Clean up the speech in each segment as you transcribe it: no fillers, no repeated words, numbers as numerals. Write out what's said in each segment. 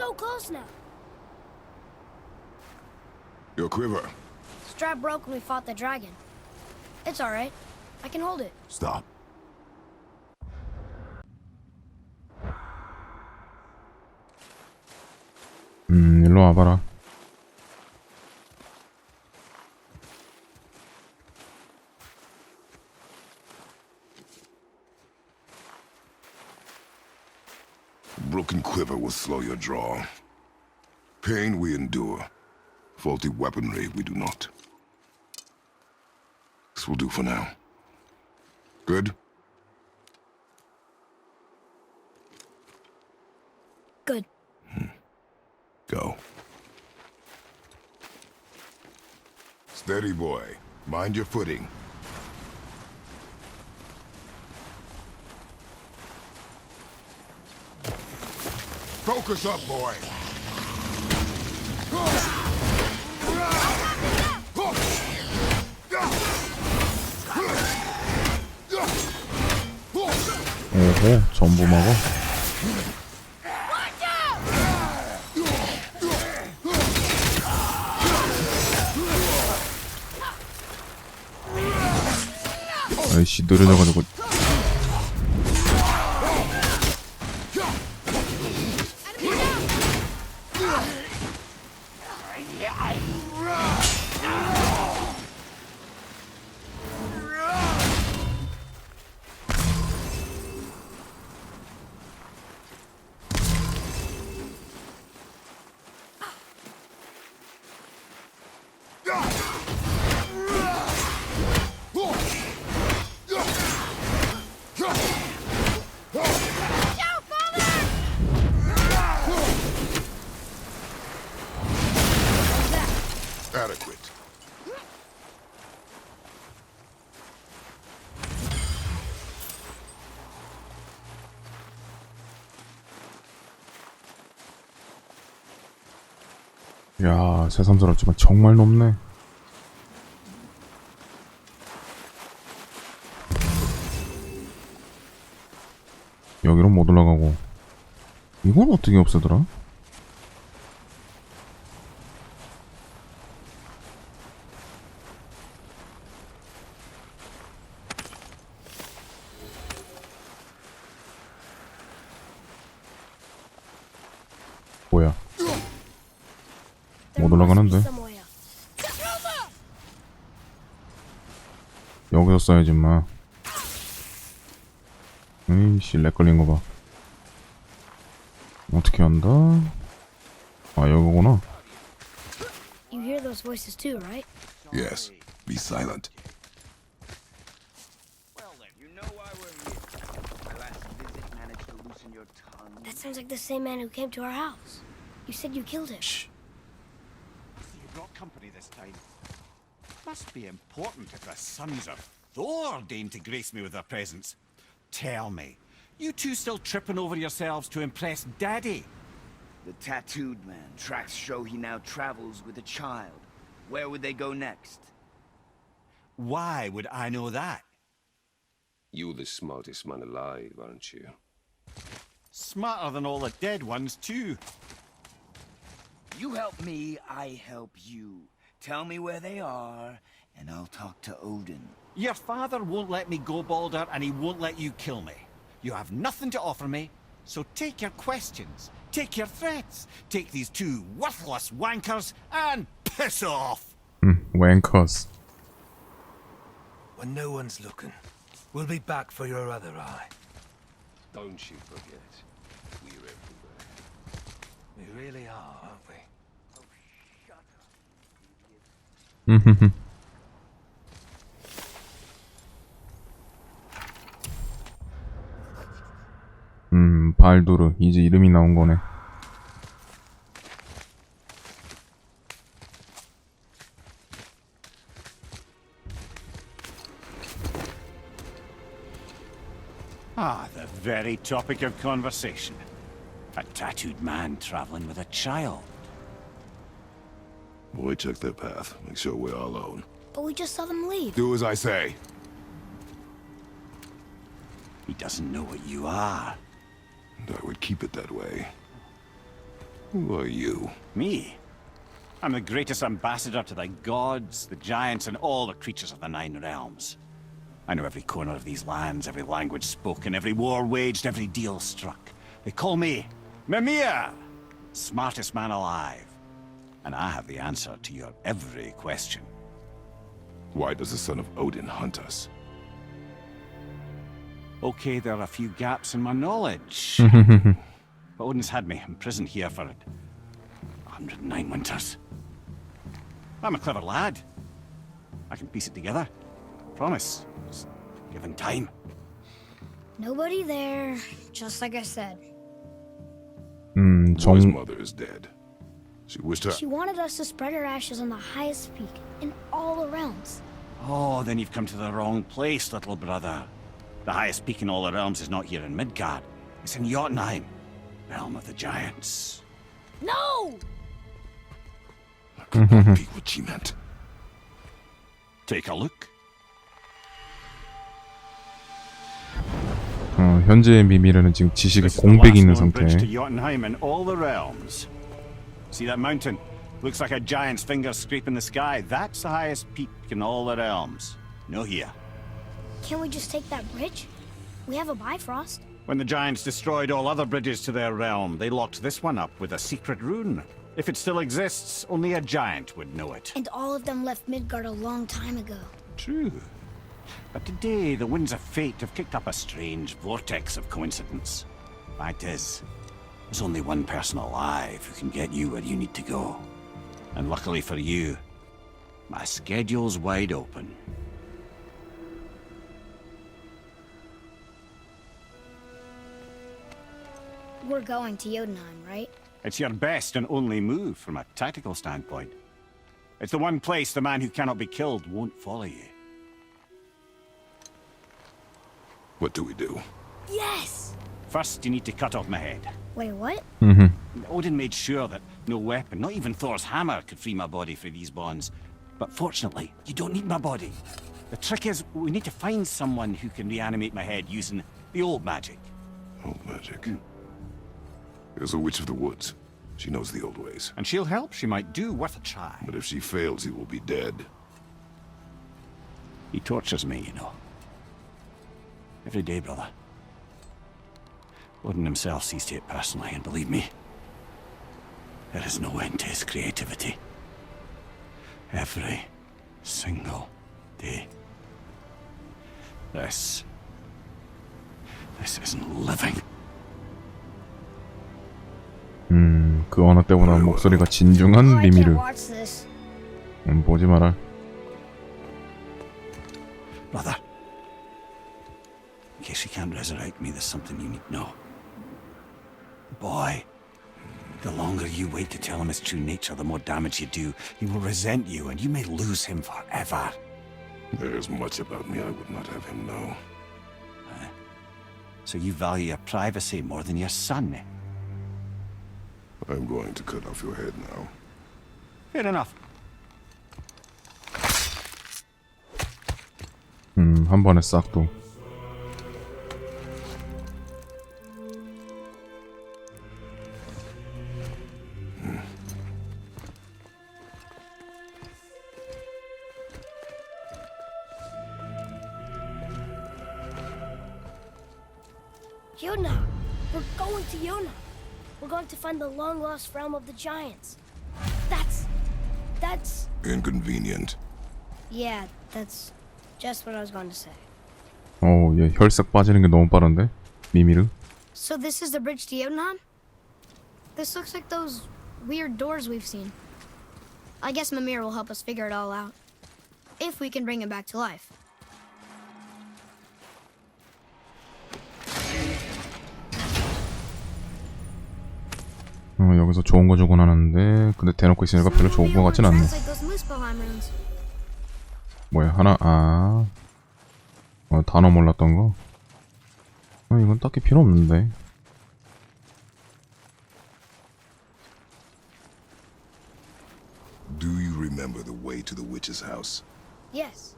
so close now. Your quiver. Strap broke when we fought the dragon. It's all right. I can hold it. Stop. 일로 와봐라. Broken quiver will slow your draw. Pain we endure. Faulty weaponry we do not. This will do for now. Good? Good. Go. Steady, boy. Mind your footing. Focus up, boy. 오호, 전부 먹어. 아이씨, 느려져가지고. Adequate. 야, 새삼스럽지만 정말 높네. 여기로 못 올라가고. 이건 어떻게 없애더라? 뭐야? 못 올라가는데? 여기서 써야지 마. 에이씨, 렉 걸린 거 봐. 어떻게 한다? 아, 여기구나. You hear those voices too, right? Yes. Be silent. Well then, you know why we're here. My last visit managed to loosen your tongue. That sounds like the same man who came to our house. You said you killed him. Shh. You brought company this time. Must be important if the sons of Thor deign to grace me with their presence. Tell me, you two still tripping over yourselves to impress Daddy? The tattooed man. Tracks show he now travels with a child. Where would they go next? Why would I know that? You're the smartest man alive, aren't you? Smarter than all the dead ones, too. You help me, I help you. Tell me where they are, and I'll talk to Odin. Your father won't let me go, Balder, and he won't let you kill me. You have nothing to offer me, so take your questions, take your threats, take these two worthless wankers, and piss off! wankers. When no one's looking, we'll be back for your other eye. Don't you forget, we're everywhere. We really are, aren't we? 발두르. 이제 이름이 나온 거네. Ah, the very topic of conversation. A tattooed man traveling with a child. Boy, check their path. Make sure we're all alone. But we just saw them leave. Do as I say. He doesn't know what you are. And I would keep it that way. Who are you? Me? I'm the greatest ambassador to the gods, the giants, and all the creatures of the Nine Realms. I know every corner of these lands, every language spoken, every war waged, every deal struck. They call me Mimir, smartest man alive. And I have the answer to your every question. Why does the son of Odin hunt us? Okay, there are a few gaps in my knowledge. But Odin's had me imprisoned here for 109 winters. I'm a clever lad. I can piece it together. Promise. Just given time. Nobody there, just like I said. Boy's 정, mother is dead. She wished her... She wanted us to spread her ashes on the highest peak in all the realms. Oh, then you've come to the wrong place, little brother. The highest peak in all the realms is not here in Midgard. It's in Jotunheim, realm of the giants. No! I could not be what she meant. Take a look. 현재의 미미르는 지금 지식에 This is the 공백이 있는 last known bridge to 상태. Jotunheim in all the realms. See that mountain? Looks like a giant's finger scraping the sky. That's the highest peak in all the realms. No here. Can't we just take that bridge? We have a Bifrost. When the giants destroyed all other bridges to their realm, they locked this one up with a secret rune. If it still exists, only a giant would know it. And all of them left Midgard a long time ago. True. But today, the winds of fate have kicked up a strange vortex of coincidence. Fact is, there's only one person alive who can get you where you need to go. And luckily for you, my schedule's wide open. We're going to Jotunheim, right? It's your best and only move from a tactical standpoint. It's the one place the man who cannot be killed won't follow you. What do we do? Yes! First, you need to cut off my head. Wait, what? Odin made sure that no weapon, not even Thor's hammer, could free my body from these bonds. But fortunately, you don't need my body. The trick is, we need to find someone who can reanimate my head using the old magic. Old magic. There's a witch of the woods. She knows the old ways. And she'll help, she might do, worth a try. But if she fails, he will be dead. He tortures me, you know. Every day, brother. Odin himself sees to it personally, and believe me, there is no end to his creativity. Every single day. This isn't living. 그 언어 때보다 목소리가 진중한 Oh, I can't 미미르. watch this. 보지 마라. Brother, in case you can't resurrect me, there's something you need to know. Boy, the longer you wait to tell him his true nature, the more damage you do. He will resent you, and you may lose him forever. There's much about me I would not have him know. So you value your privacy more than your son, eh? I'm going to cut off your head now. Fair enough. 한 번에 싹 또. Jotunheim! We're going to Jotunheim! We're going to find the long-lost realm of the giants. That's... Inconvenient. Yeah, that's just what I was going to say. 얘 혈색 빠지는 게 너무 빠른데? 미미르? So this is the bridge to Jotunheim? This looks like those weird doors we've seen. I guess Mimir will help us figure it all out. If we can bring him back to life. 여기서 좋은 거 주곤 하는데 근데 대놓고 있으니까 별로 좋은 거 같진 않네. Translate those Muspelheim runes. 뭐야 하나 단어 몰랐던 거. 이건 딱히 필요 없는데. Do you remember the way to the witch's house? Yes.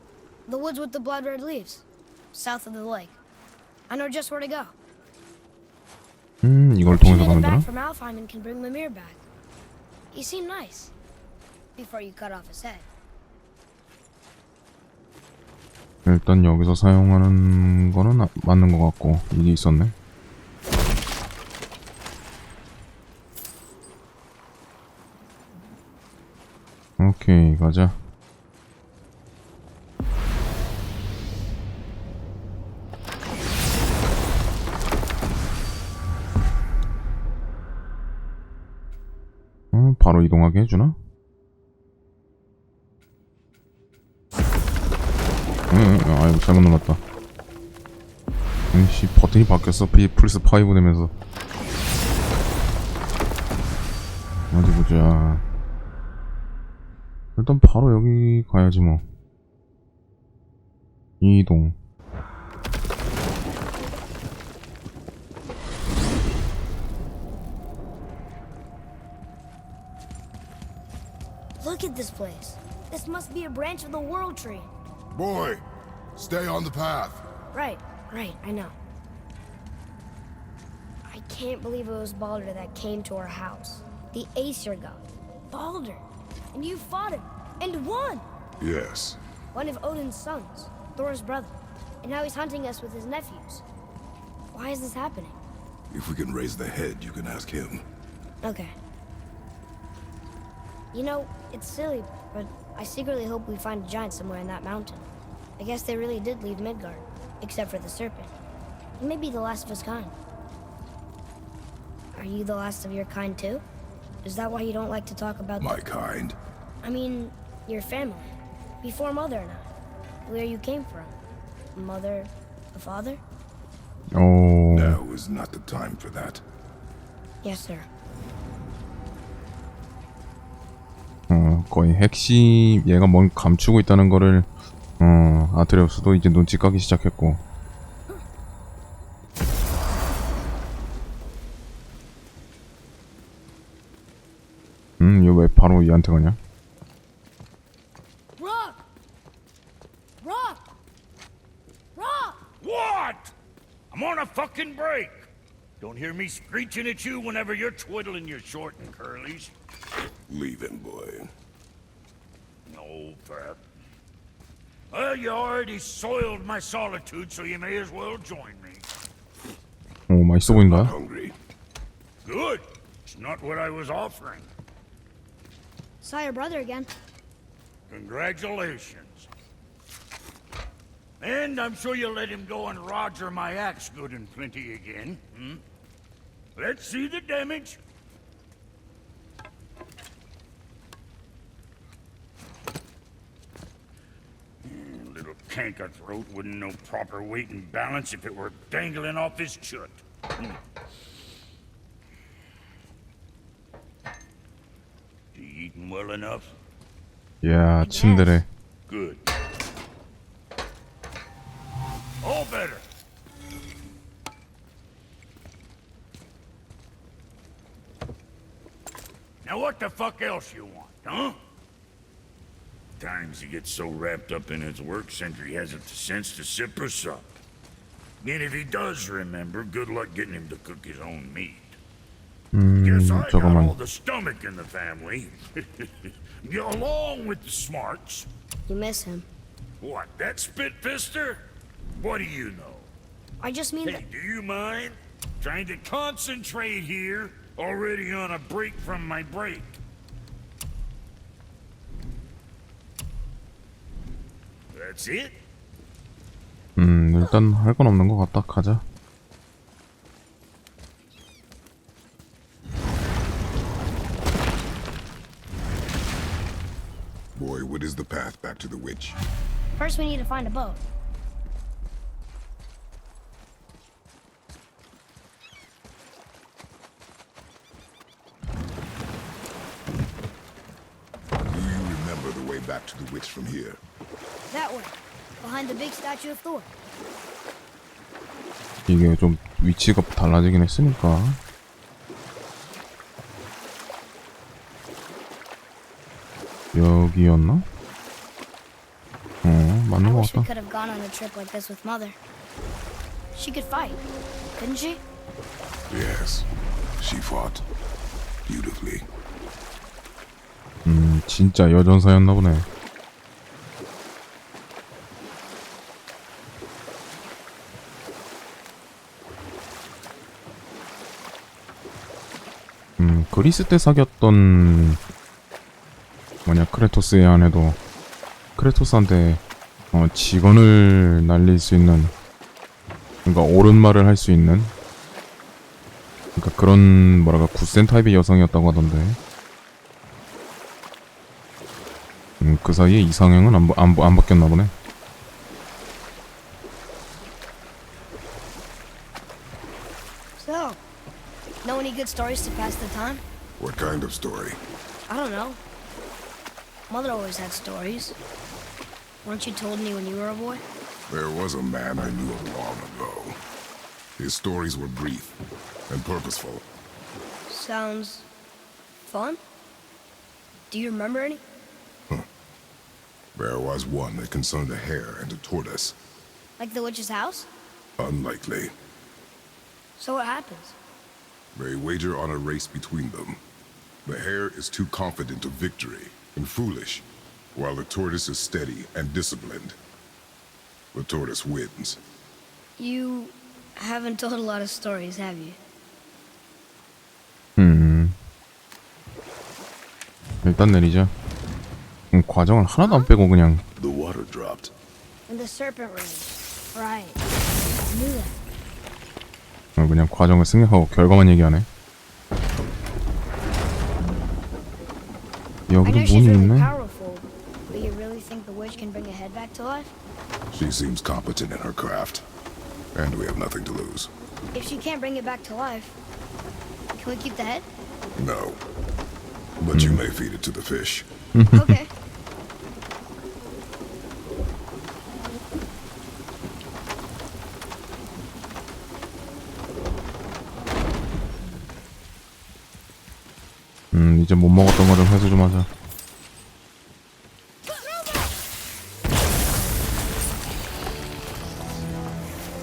The woods with the blood-red leaves. South of the lake. I know just where to go. 이걸 통해서 Getting 가면 it 되나? back from Alfheim can bring Mimir back. He seemed nice before you cut off his head. 일단 여기서 사용하는 거는 맞는 것 같고 이게 있었네. 오케이 가자. 바로 이동하게 해주나? 아이고 잘못 눌렀다. 씨 버튼이 바뀌었어. 플스 5 되면서. 어디 보자. 일단 바로 여기 가야지 뭐. 이동. Look at this place. This must be a branch of the World Tree. Boy, stay on the path. Right, I know. I can't believe it was Baldur that came to our house. The Aesir god. Baldur. And you fought him. And won! Yes. One of Odin's sons. Thor's brother. And now he's hunting us with his nephews. Why is this happening? If we can raise the head, you can ask him. Okay. You know, it's silly, but I secretly hope we find a giant somewhere in that mountain. I guess they really did leave Midgard, except for the serpent. He may be the last of his kind. Are you the last of your kind too? Is that why you don't like to talk about My kind. I mean, your family. Before Mother and I. Where you came from. Mother, a father? 오. Now is not the time for that. Yes, sir. 거의 핵심 얘가 뭘 감추고 있다는 거를 아트레우스도 이제 눈치 까기 시작했고. 이거 왜 바로 얘한테 가냐? Rock! Rock! Rock! What? I'm on a fucking break. Don't hear me screeching at you whenever you're twiddling your short and curlies. Leave him, boy. No, Pat. Well, you already soiled my solitude, so you may as well join me. 오, 맛있어 보인다. Hungry. Good. It's not what I was offering. Saw your brother again. Congratulations. And I'm sure you'll let him go and roger my axe good and plenty again. Let's see the damage. Little canker throat wouldn't know proper weight and balance if it were dangling off his chut. You eating well enough? 야, 침대래. Good. All better. Now what the fuck else you want, huh? Times he gets so wrapped up in his work, Sentry hasn't the sense to sip or sup. And if he does remember, good luck getting him to cook his own meat. Guess I got all the stomach in the family. Along with the smarts. You miss him. What, that spit-fister? What do you know? I just mean Hey, that... do you mind? Trying to concentrate here, already on a break from my break. That's it? 일단 할 건 없는 것 같다. 가자. Boy, what is the path back to the witch? First we need to find a boat. Do you remember the way back to the witch from here? That way. Behind the big statue of Thor. 이게 좀 위치가 달라지긴 했으니까. 여기였나? 맞는 I 것 wish we 같다. could have gone on a trip like this with Mother. She could fight, couldn't she? Yes, she fought beautifully. 진짜 여전사였나 보네. 그리스 때 사귀었던 뭐냐 크레토스의 아내도 크레토스한테 직원을 날릴 수 있는, 그러니까 옳은 말을 할 수 있는, 그러니까 그런 뭐랄까 굳센 타입의 여성이었다고 하던데. 그 사이에 이상형은 안 바뀌었나 보네. So, know any good stories to pass the time? What kind of story? I don't know. Mother always had stories. Weren't you told any when you were a boy? There was a man I knew long ago. His stories were brief and purposeful. Sounds fun. Do you remember any? There was one that concerned a hare and a tortoise. Like the witch's house? Unlikely. So what happens? They wager on a race between them. The hare is too confident of victory and foolish, while the tortoise is steady and disciplined. The tortoise wins. You haven't told a lot of stories, have you? 일단 내리자. 과정을 하나도 안 빼고 그냥. The water dropped. And the serpent ring. Right. I knew that. 그냥 과정을 생략하고 결과만 얘기하네. I 여기도 know she's 문이 really 있네. powerful, but you really think the witch can bring a head back to life? She seems competent in her craft, and we have nothing to lose. If she can't bring it back to life, can we keep the head? No. But you may feed it to the fish. Okay. 이제 못 먹었던 거를 회수 좀 하자.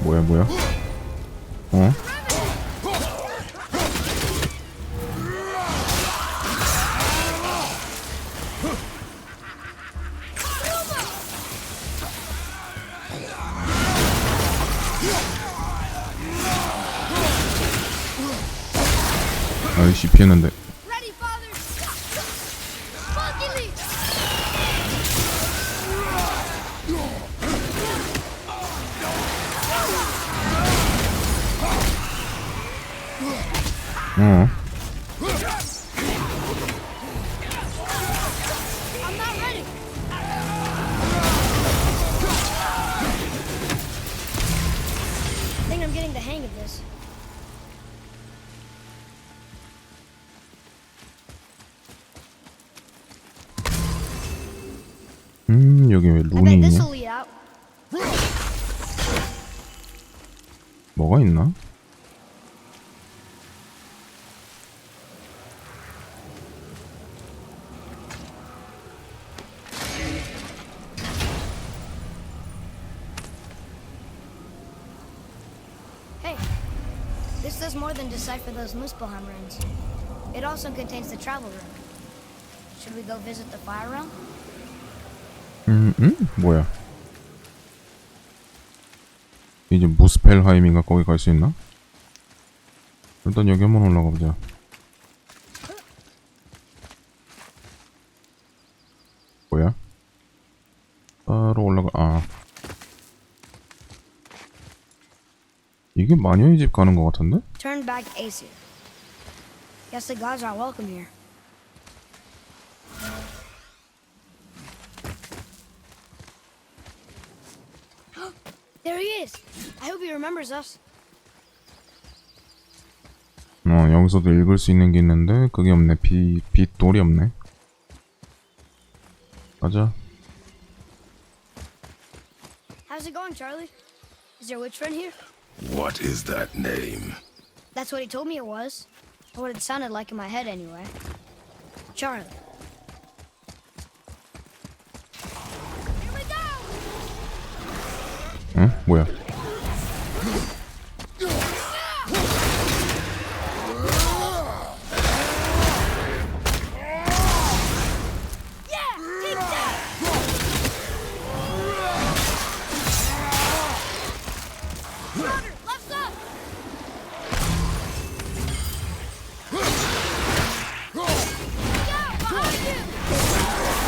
뭐야? 어? 아이씨 피했는데. Ready, father! Monkey leap! 어? I'm not ready! I think I'm getting the hang of this. 여기 왜 I 룬이 bet 있냐? this'll lead out. 뭐가 있나? Hey, this does more than decipher those Muspelheim runes. It also contains the travel room. Should we go visit the fire realm? 뭐야? 이제 무스펠하임인가 거기 갈 수 있나? 일단 여기 한번 올라가 보자. 뭐야? 따로 올라가. 아, 이게 마녀의 집 가는 것 같은데? Turn back Aesir. Guess the gods aren't welcome here. There he is! I hope he remembers us. 여기서도 읽을 수 있는 게 있는데 그게 없네. 빛돌이 없네. 가자. How's it going, Charlie? Is your witch friend here? What is that name? That's what he told me it was. Or what it sounded like in my head, anyway. Charlie. Here we go! 응? 뭐야? Water, left up! Go, behind you!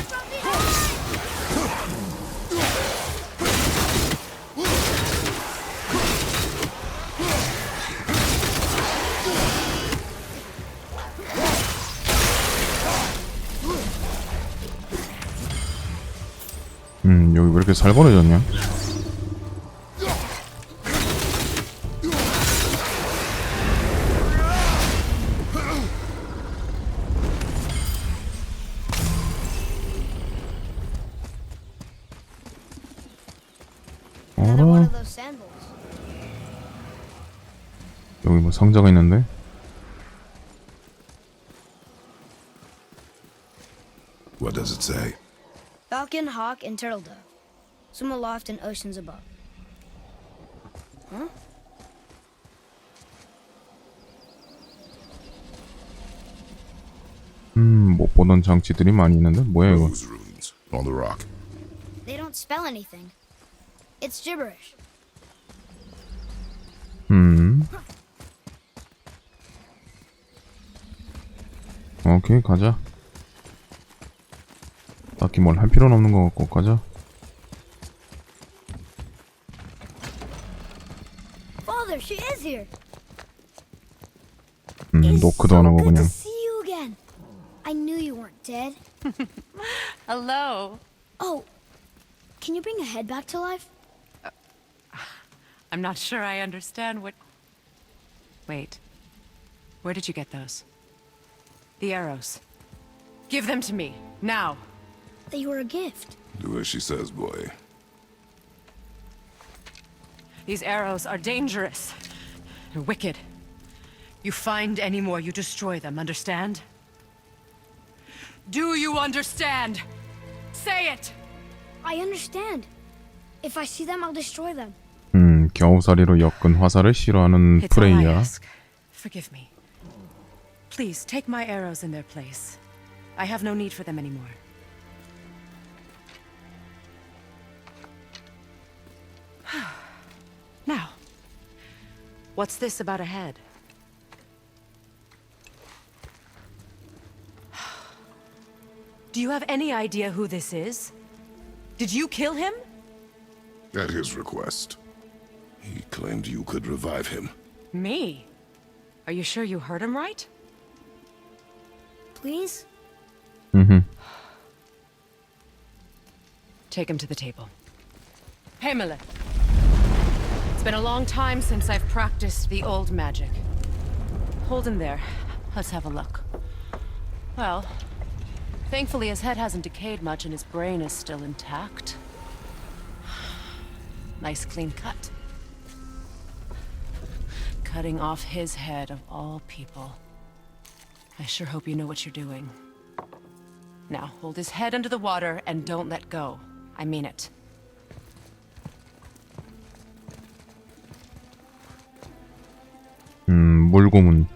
From behind! 여기 왜 이렇게 살벌해졌냐? Another one of those sandals. 여기 뭐 상자가 있는데? What does it say? Falcon, hawk, and turtle dove. Swim aloft in oceans above. Huh? 못 보던 장치들이 많이 있는데? 뭐야 이거? Those runes on the rock. They don't spell anything. It's gibberish. 오케이 가자. 딱히 뭘 할 필요는 없는 것 같고 가자. Father, she is here. 노크도 안 하고 Good 그냥. to see you again. I knew you weren't dead. Hello. Oh, can you bring a head back to life? I'm not sure I understand what... Wait. Where did you get those? The arrows. Give them to me, now. They were a gift. Do as she says, boy. These arrows are dangerous. They're wicked. You find any more, you destroy them, understand? Do you understand? Say it! I understand. If I see them, I'll destroy them. 겨우살이로 엮은 화살을 싫어하는 It's all I 프레이야. ask. Forgive me. Please, take my arrows in their place. I have no need for them anymore. Now, what's this about a head? Do you have any idea who this is? Did you kill him? At his request. He claimed you could revive him. Me? Are you sure you heard him right? Please? Take him to the table. Pamela. It's been a long time since I've practiced the old magic. Hold him there. Let's have a look. Well, thankfully his head hasn't decayed much and his brain is still intact. Nice clean cut. Cutting off his head of all people. I sure hope you know what you're doing. Now, hold his head under the water and don't let go. I mean it. 물고문.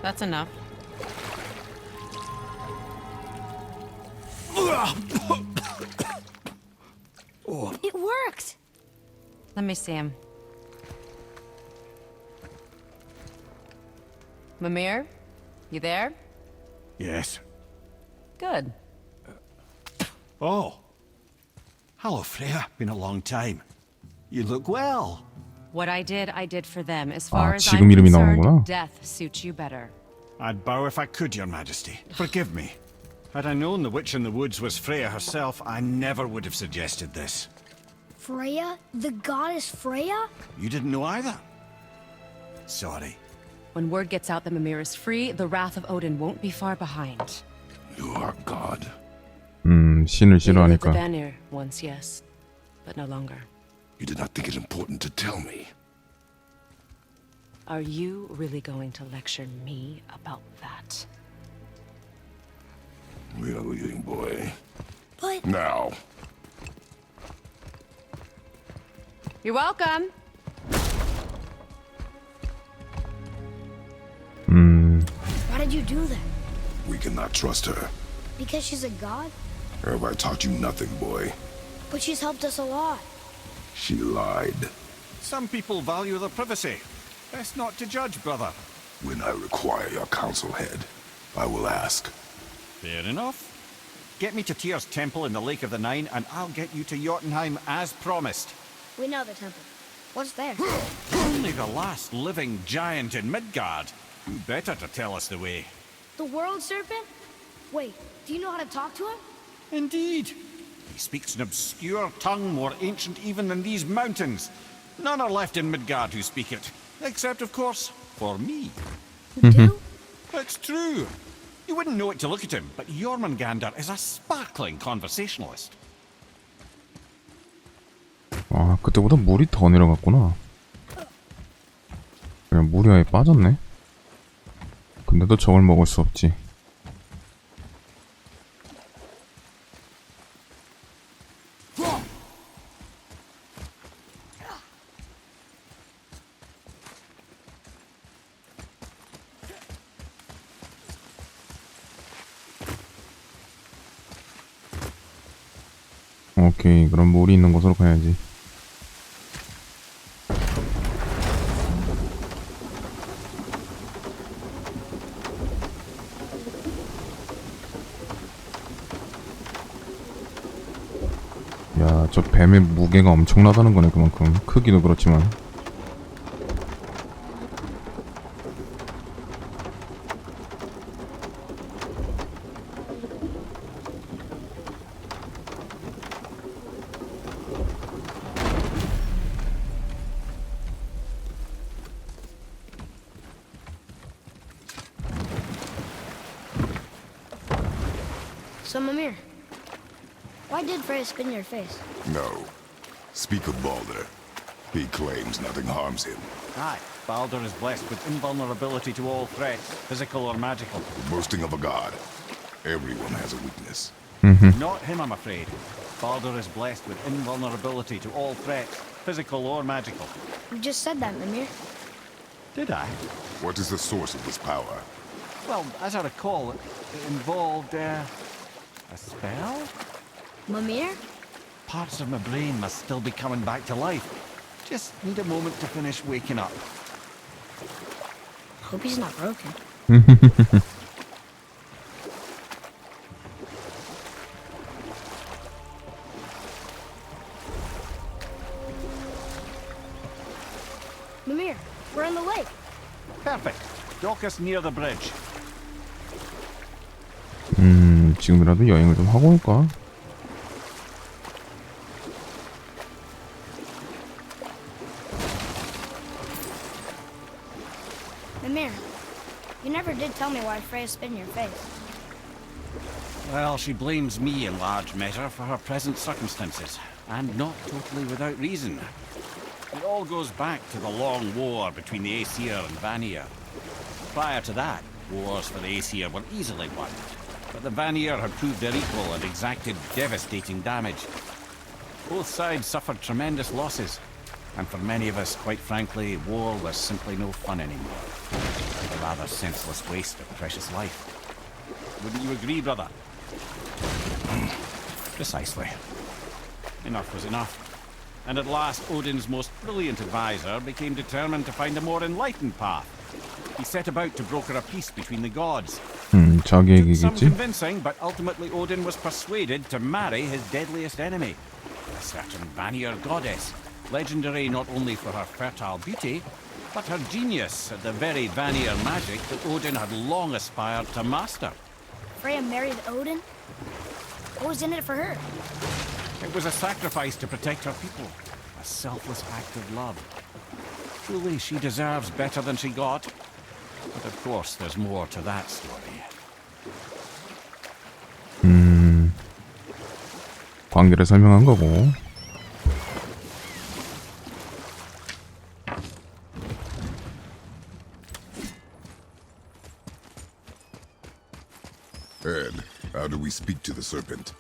That's enough. It worked! Let me see him. Mimir? You there? Yes. Good. Oh. Hello, Freya. Been a long time. You look well. What I did for them. As far as 지금 I'm 이름이 concerned, 나오는구나. death suits you better. I'd bow if I could, Your Majesty. Forgive me. Had I known the witch in the woods was Freya herself, I never would have suggested this. Freya? The goddess Freya? You didn't know either? Sorry. When word gets out that Mimir is free, the wrath of Odin won't be far behind. You are God. 신을 He lived the 싫어하니까. Vanir once, yes, but no longer. You did not think it important to tell me. Are you really going to lecture me about that? We are leaving, boy. But Now. You're welcome. why did you do that? We cannot trust her. Because she's a god? Have I taught you nothing, boy? But she's helped us a lot. She lied. Some people value their privacy. Best not to judge, brother. When I require your counsel, head, I will ask. Fair enough. Get me to Tyr's temple in the Lake of the Nine, and I'll get you to Jotunheim as promised. We know the temple. What's there? Only the last living giant in Midgard. Who better to tell us the way? The world serpent? Wait, do you know how to talk to him? Indeed. He speaks an obscure tongue more ancient even than these mountains. None are left in Midgard who speak it. Except, of course, for me. You do? It's true. You wouldn't know it to look at him, but Jormungandr is a sparkling conversationalist. 아, 그때보다 물이 더 내려갔구나. 그냥 물이 아예 빠졌네. 근데도 저걸 먹을 수 없지. 오케이, 그럼 물이 있는 곳으로 가야지. 야, 저 뱀의 무게가 엄청나다는 거네, 그만큼. 크기도 그렇지만. So, Mimir, why did Freya spin your face? No. Speak of Balder. He claims nothing harms him. Aye, Baldur is blessed with invulnerability to all threats, physical or magical. Boasting of a god. Everyone has a weakness. Not him, I'm afraid. Baldur is blessed with invulnerability to all threats, physical or magical. You just said that, Mimir. Did I? What is the source of this power? Well, as I recall, it involved, a spell? Mimir? Parts of my brain must still be coming back to life. Just need a moment to finish waking up. Hope he's not broken. Mimir, we're in the lake. Perfect. Dock us near the bridge. 지금이라도 여행을 좀 하고 올까? Mimir, you never did tell me why Freya spit in your face. Well, she blames me in large measure for her present circumstances, and not totally without reason. It all goes back to the long war between the Aesir and Vanir. Prior to that, wars for the Aesir were easily won, but the Vanir had proved their equal and exacted devastating damage. Both sides suffered tremendous losses, and for many of us, quite frankly, war was simply no fun anymore. A rather senseless waste of precious life. Wouldn't you agree, brother? Precisely. Enough was enough. And at last, Odin's most brilliant advisor became determined to find a more enlightened path. He set about to broker a peace between the gods. 자기 Took some 얘기겠지? convincing, but ultimately Odin was persuaded to marry his deadliest enemy, a certain Vanir goddess, legendary not only for her fertile beauty, but her genius at the very Vanir magic that Odin had long aspired to master. Freya married Odin? What was in it for her? It was a sacrifice to protect her people, a selfless act of love. Truly, she deserves better than she got. But of course, there's more to that story. 관계를 설명한 거고. Ed, how do we speak to the serpent?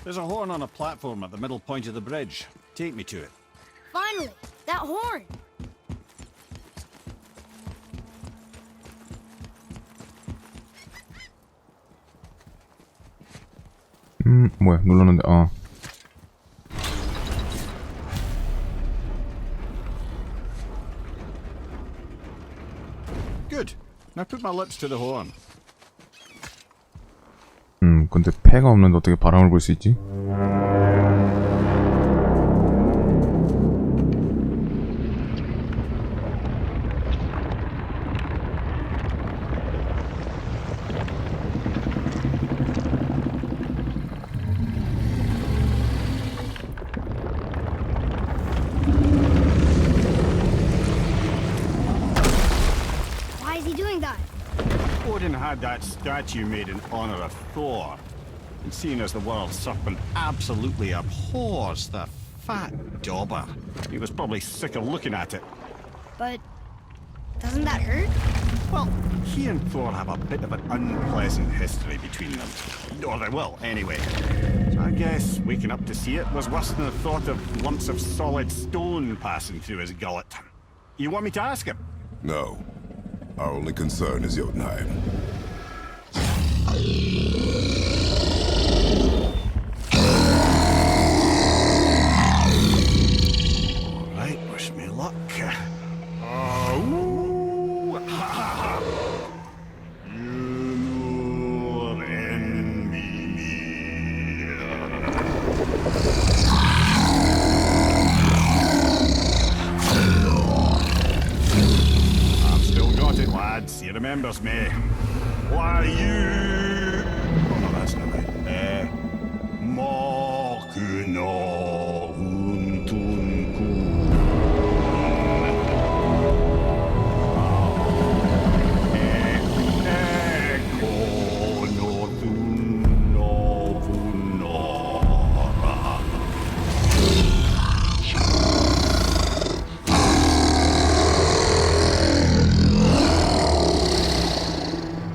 There's a horn on a platform at the middle point of the bridge. Take me to it. Finally, that horn! 뭐야, 눌렀는데, Good. Now put my lips to the horn. 근데 폐가 없는데 어떻게 바람을 불 수 있지? Why is he doing that? Odin had that statue made in honor of Thor. And seeing as the world serpent absolutely abhors the fat dauber, he was probably sick of looking at it. But doesn't that hurt? Well, he and Thor have a bit of an unpleasant history between them. Or they will, anyway. So I guess waking up to see it was worse than the thought of lumps of solid stone passing through his gullet. You want me to ask him? No. Our only concern is Jotunheim. Alright, wish me luck. I've still got it, lads. He remembers me. Why you? Oh no, that's not right. Makuna huntunku.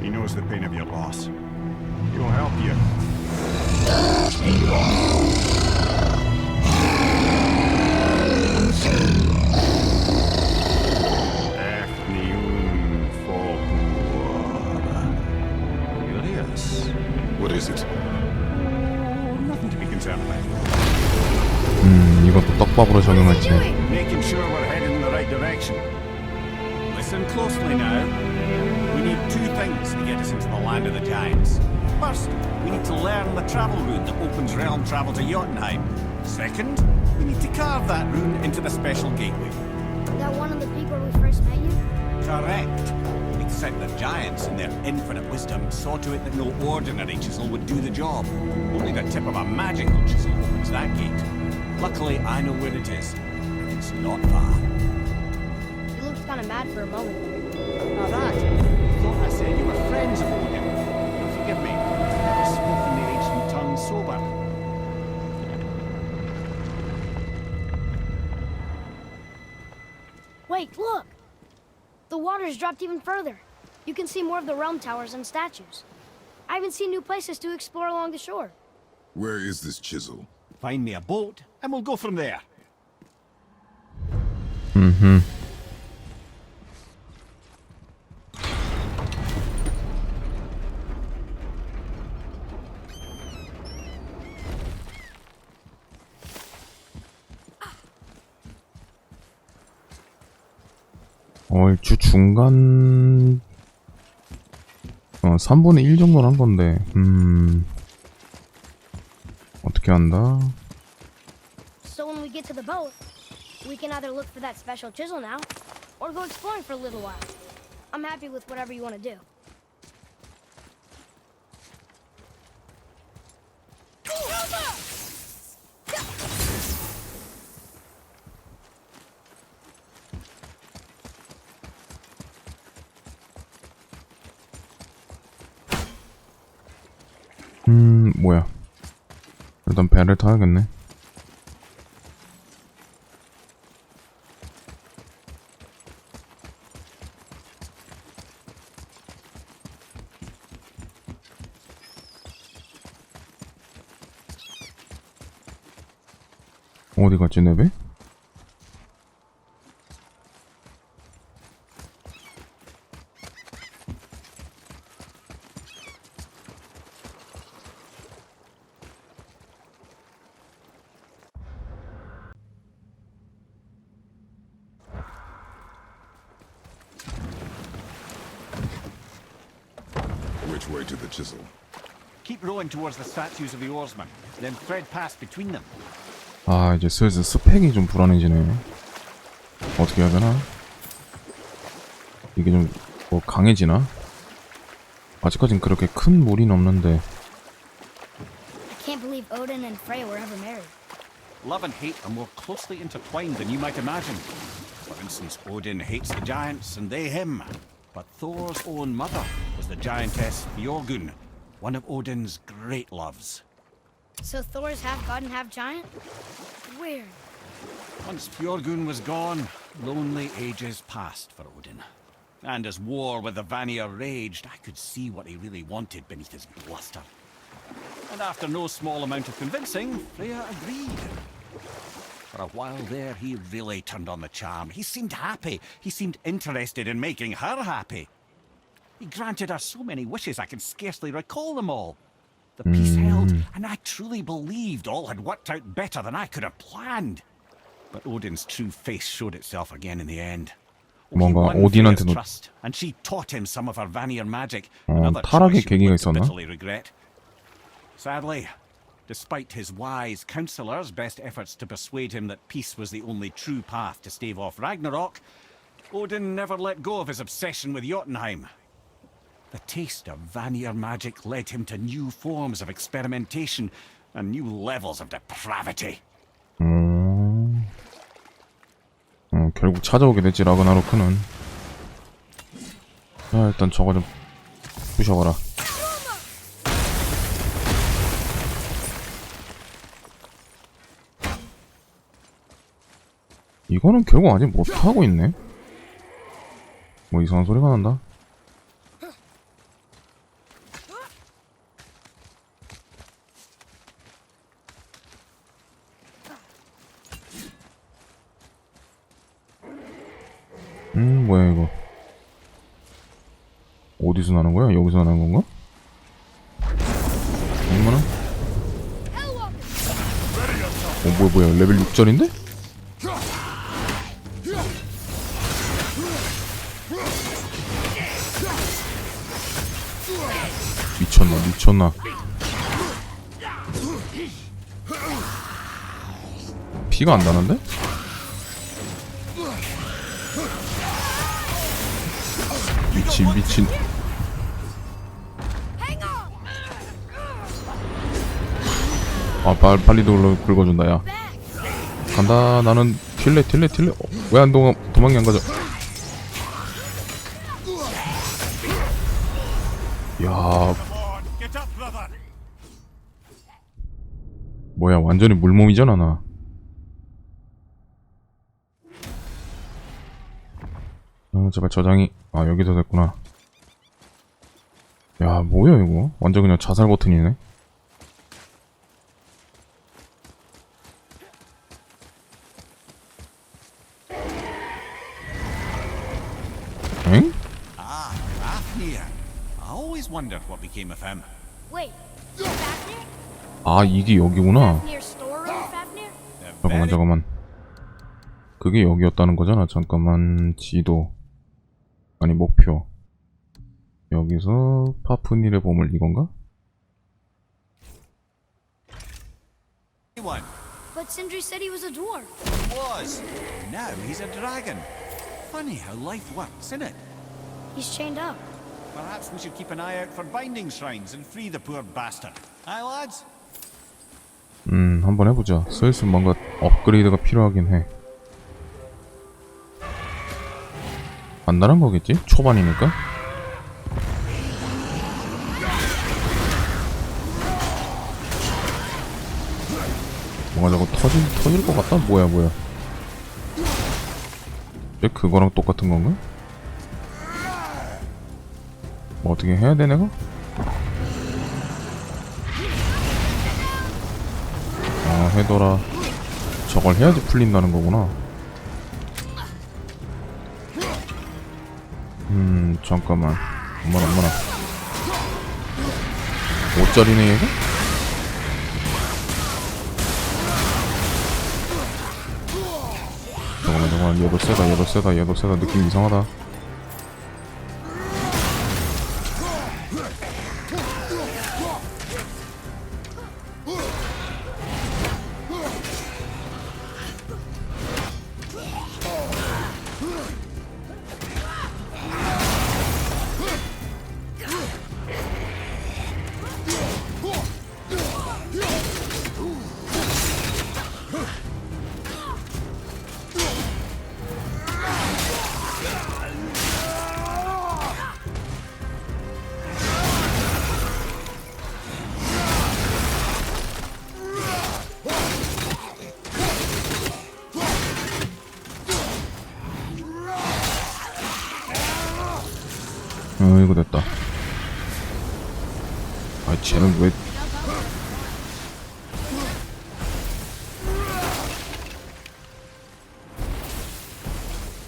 He knows the pain of your loss. He'll help you. Curious. What is it? Nothing to be concerned about. 이것도 떡밥으로 적용할지. Making sure we're heading in the right direction. Listen closely now. We need two things to get us into the land of the giants. First, we need to learn the travel rune that opens realm travel to Jotunheim. Second, we need to carve that rune into the special gateway. That one of the peak where we first met you? Correct. Except the giants, in their infinite wisdom, saw to it that no ordinary chisel would do the job. Only the tip of a magical chisel opens that gate. Luckily, I know where it is. It's not far. You looked kind of mad for a moment. Now that, I thought I said you were friends of Odin. Now forgive me, I've never spoken the ancient tongue sober. Wait, look! The water's dropped even further. You can see more of the realm towers and statues. I even see new places to explore along the shore. Where is this chisel? Find me a boat, and we'll go from there. 얼추 중간 3분의 1 정도는 한 건데 어떻게 한다? So when we get to the boat, we can either look for that special chisel now, or go exploring for a little while. I'm happy with whatever you want to do. 뭐야? 일단 배를 타야겠네. 어디 갔지 내 배? way to the chisel. Keep rowing towards the statues of the oarsmen, then thread past between them. 아, 이제 슬슬 스펙이 좀 불안해지네. 어떻게 해야 되나? 이게 좀 뭐 강해지나? 아직까진 그렇게 큰 무리는 없는데. I can't believe Odin and Freya were ever married. Love and hate are more closely intertwined than you might imagine. For instance, Odin hates the giants and they him. But Thor's own mother was the giantess Björgun, one of Odin's great loves. So Thor's half god and half giant? Weird. Once Björgun was gone, lonely ages passed for Odin. And as war with the Vanir raged, I could see what he really wanted beneath his bluster. And after no small amount of convincing, Freya agreed. For a while there, he really turned on the charm. He seemed happy. He seemed interested in making her happy. He granted her so many wishes I can scarcely recall them all. The peace held, and I truly believed all had worked out better than I could have planned. But Odin's true face showed itself again in the end. 뭔가 오딘한테도 And she taught him some of her Vanir magic. Another 타락의 choice he 계기가 would 있었나? bitterly regret. Sadly, despite his wise counselors' best efforts to persuade him that peace was the only true path to stave off Ragnarok, Odin never let go of his obsession with Jotunheim. The taste of Vanir magic led him to new forms of experimentation and new levels of depravity. 결국 찾아오게 됐지, 라그나로크는. 자, 일단 저거 좀 부셔봐라. 이거는 결국 아직 못하고 있네. 뭐 이상한 소리가 난다. 뭐야 이거. 어디서 나는 거야? 여기서 나는 건가? 얼마나? 뭐야 레벨 6짜리인데? 미쳤나. 피가 안 나는데? 미친. 아, 빨리 긁어준다, 야. 간다, 나는 틸레. 왜 안 도망이 안 가져? 야. 뭐야, 완전히 물몸이잖아, 나. 제발 저장이. 아, 여기서 됐구나. 야, 뭐야 이거? 완전 그냥 자살 버튼이네. 엥? Ah, Fafnir. I always wondered what became of him. Wait, Fafnir? 아, 이게 여기구나. Fafnir's storeroom, Fafnir? 잠깐만. 그게 여기였다는 거잖아. 잠깐만. 지도. 아니, 목표. 여기서 파프닐의 보물 이건가? But Sindri said he was a dwarf. Was. Now he's a dragon. Funny how life works, isn't it? He's chained up. Perhaps we should keep an eye out for binding shrines and free the poor bastard. Aye, lads? 한번 해보자. 슬슬 뭔가 업그레이드가 필요하긴 해. 간단한 거겠지? 초반이니까? 뭔가 저거 터질 것 같다? 뭐야. 왜 그거랑 똑같은 건가? 뭐 어떻게 해야 돼, 내가? 아, 해둬라. 저걸 해야지 풀린다는 거구나. 잠깐만. 어머나. 5짜리네, 얘가? 잠깐만. 얘도 세다. 느낌 이상하다. 쟤는 왜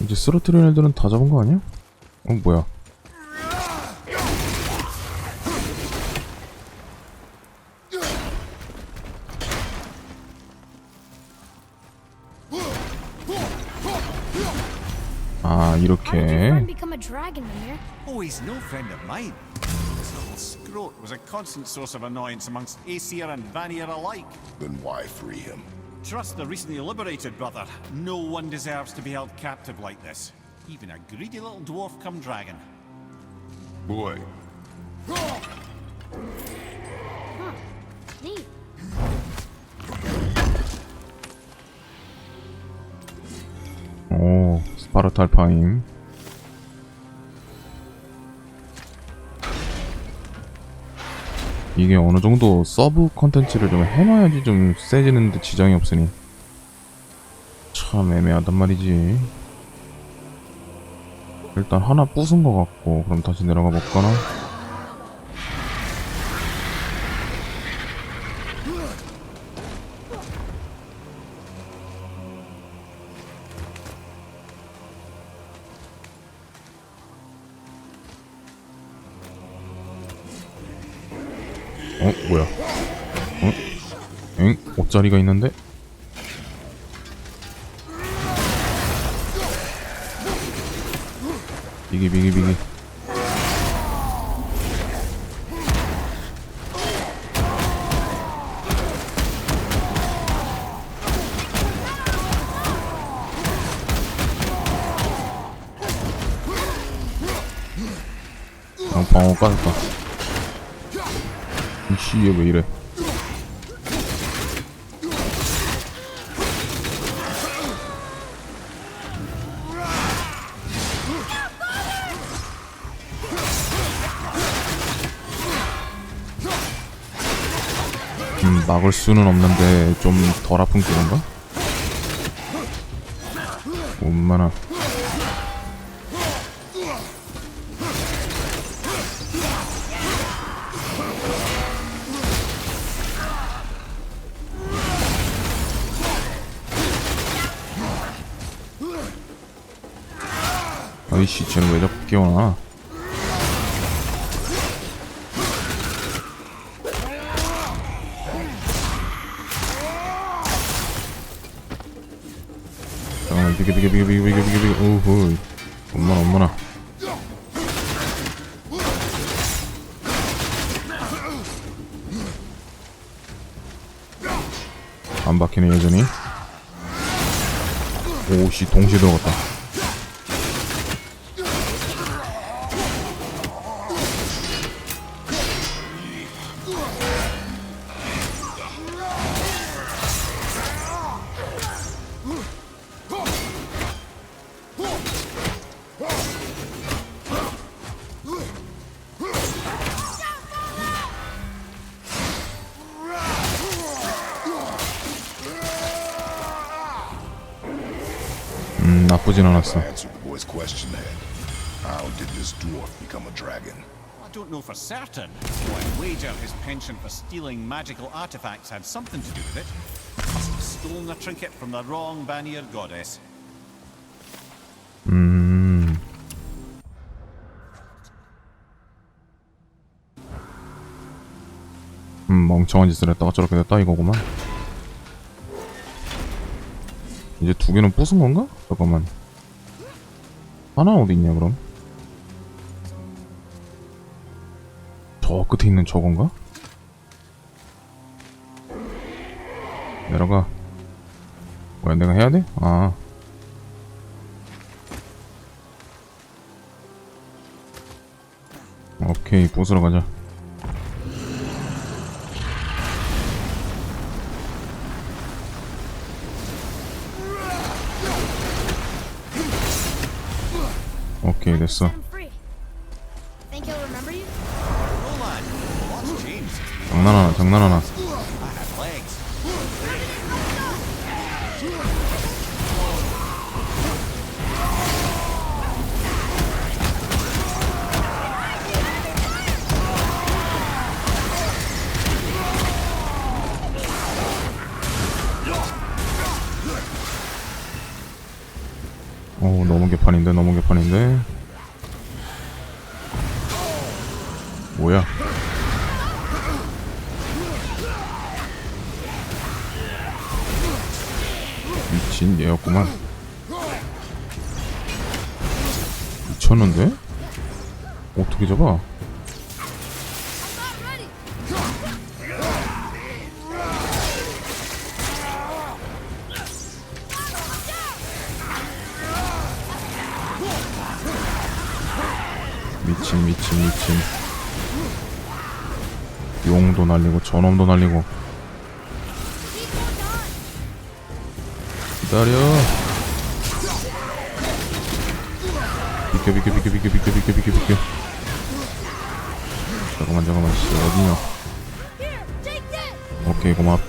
이제 쓰러뜨린 애들은 다 잡은 거 아니야? 뭐야. 아, 이렇게. become a dragon, Mimir? Oh, he's no friend of mine. This little scrote was a constant source of annoyance amongst Aesir and Vanir alike. Then why free him? Trust the recently liberated, brother. No one deserves to be held captive like this. Even a greedy little dwarf come dragon. Boy, Neat. 오, 스파르탈파임. 이게 어느 정도 서브 컨텐츠를 좀 해놔야지 좀 세지는데 지장이 없으니 참 애매하단 말이지. 일단 하나 부순 것 같고, 그럼 다시 내려가 볼까나? 뭐야? 엥? 옷자리가 있는데? 비기. 방어 까졌다. 이씨, 얘 왜 이래? 막을 수는 없는데 좀 덜 아픈 그건가? 엄마나. 아이씨, 쟤는 왜 자꾸 깨어나? 잠깐만, 비게. 오호, 엄마나. 안 박히네, 여전히. 오씨, 동시에 들어갔다. 나쁘진 않았어. answer the boy's question then. How did this dwarf become a dragon? I don't know for certain, but I wager his penchant for stealing magical artifacts had something to do with it. Must have stolen a trinket from the wrong Vanir goddess. 멍청한 짓을 했다가 저렇게 됐다 이거구만. 이제 두 개는 부순 건가? 잠깐만. 하나 어디 있냐 그럼? 저 끝에 있는 저건가? 내려가. 뭐야, 내가 해야 돼? 아. 오케이, 부수러 가자. 오케이, 됐어. Think he'll remember you? No man, what's changed? 장난하나. I have legs. 너무 개판인데, 너무 개판인데. 뭐야? 미친 얘였구만. 미쳤는데? 어떻게 잡아? 미친. 용도 날리고 저놈도 날리고. 기다려. 비켜. 잠깐만. 씨, 어디냐? 오케이, 고맙.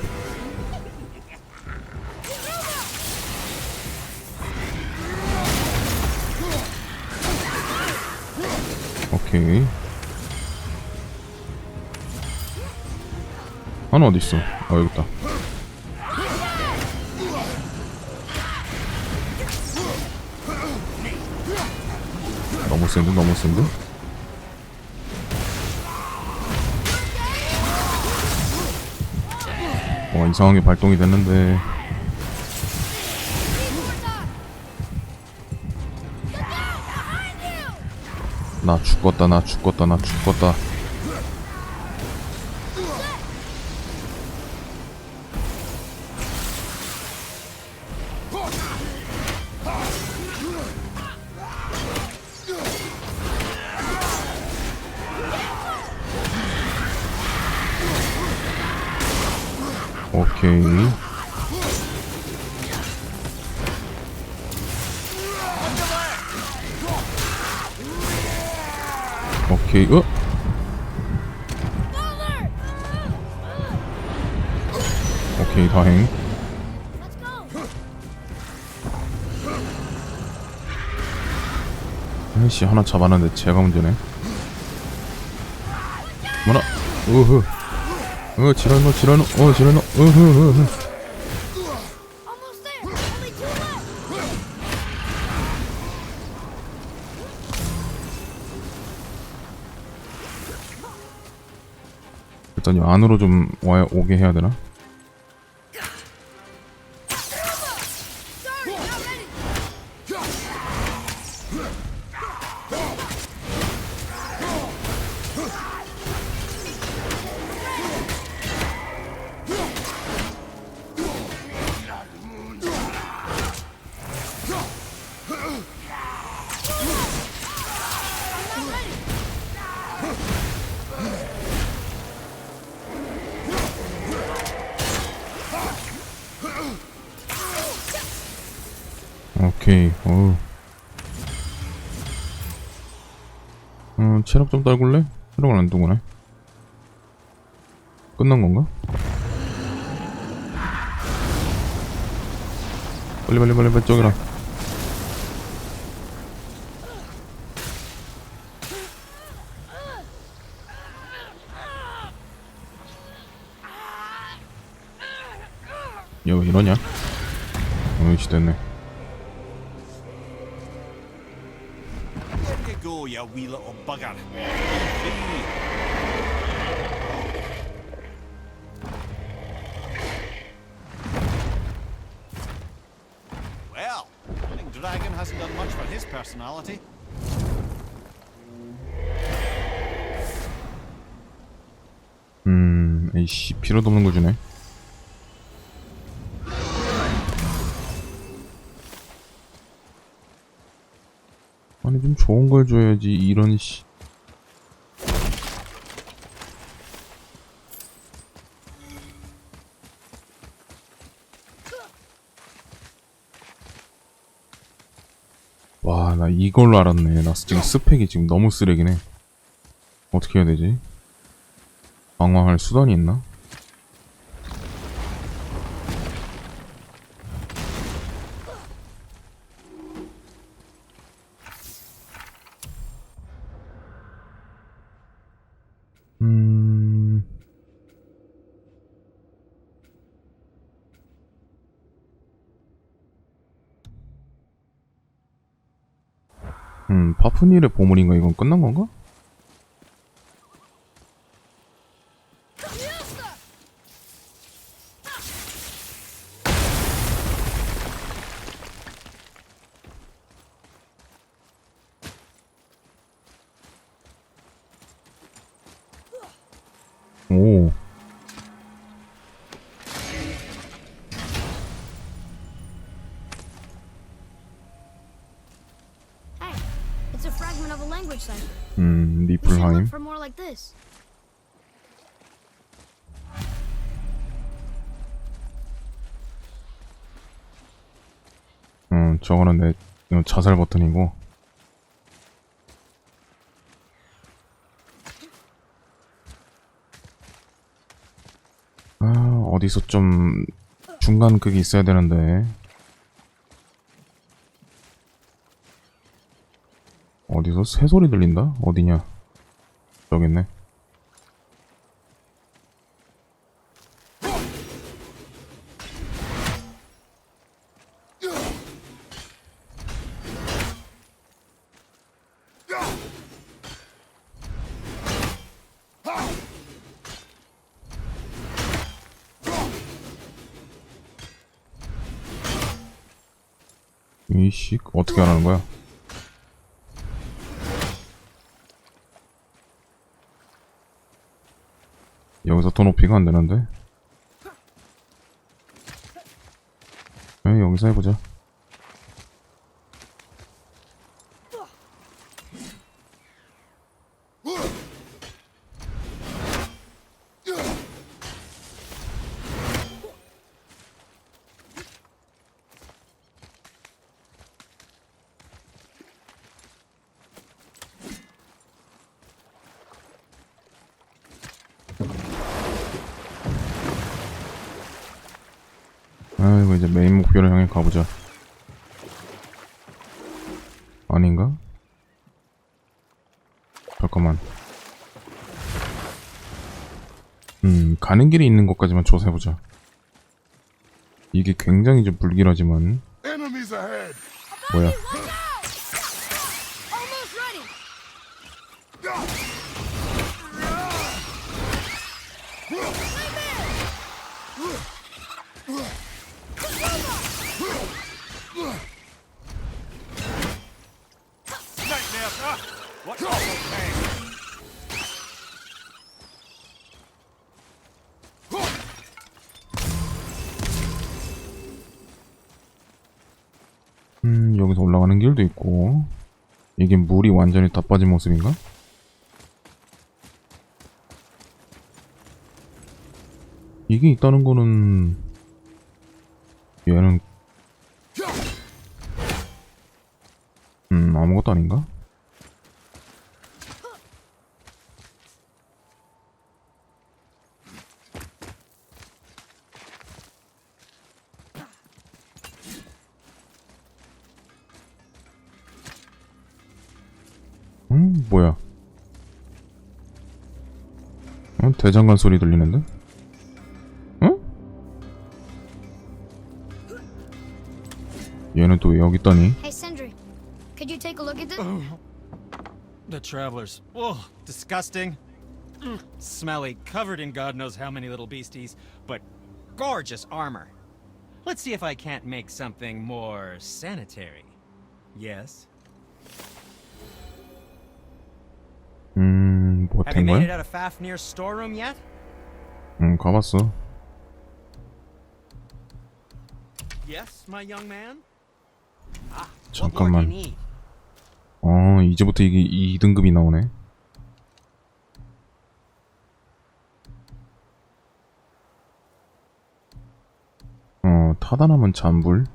오케이. 하나 어딨어? 여기 있다. 너무 센데? 이상하게 발동이 됐는데. 나 죽었다. 오케이. 오케이, 다행. 아이씨, 하나 잡았는데 제가 문제네. 뭐라? 지랄노. Almost there. Only 2 left. 일단 이 안으로 좀 오게 해야 되나? Sorry, not ready. 오케이. 체력 좀 떨굴래? 체력은 안 두고네. 끝난 건가? 빨리 쪼개라. 야, 왜 이러냐? 어이씨, 됐네. There you go, you wee little bugger. Well, I think Dragon hasn't done much for his personality. 에이씨, 필요도 없는 거 주네. 아니, 좀 좋은 걸 줘야지, 이런 씨. 와, 나 이걸로 알았네. 나 지금 스펙이 지금 너무 쓰레기네. 어떻게 해야 되지? 방황할 수단이 있나? 파프닐의 보물인가? 이건 끝난 건가? 오. Hey, it's a fragment of a language cipher. We should 니플하임. look for more like this. 저거는 내 자살 버튼이고. 어디서 좀 중간 극이 있어야 되는데. 어디서 새소리 들린다? 어디냐? 저기 있네. 이씨, 어떻게 하라는 거야? 여기서 더 높이가 안 되는데? 여기서 해보자. 아이고, 이제 메인 목표를 향해 가보자. 아닌가? 잠깐만. 가는 길이 있는 것까지만 조사해보자. 이게 굉장히 좀 불길하지만. Enemies ahead. 뭐야? Almost ready. Nightmare, sir! What awful pain! 여기서 올라가는 길도 있고. 이게 물이 완전히 다 빠진 모습인가? 이게 있다는 거는 얘는 아무것도 아닌가? 뭐야? 대장간 소리 들리는데? 응? 얘는 또 왜 여기 있다니? Hey, Sindri, could you take a look at this? The travelers. Oh, disgusting. Smelly, covered in God knows how many little beasties, but gorgeous armor. Let's see if I can't make something more sanitary. Yes? 뭐 Have you 된 made it 거야? out of Fafnir's storeroom yet? 가봤어. Yes, my young man? Ah, what more do you 잠깐만. need? 이제부터 이게 2등급이 나오네. 타다 남은 잔불.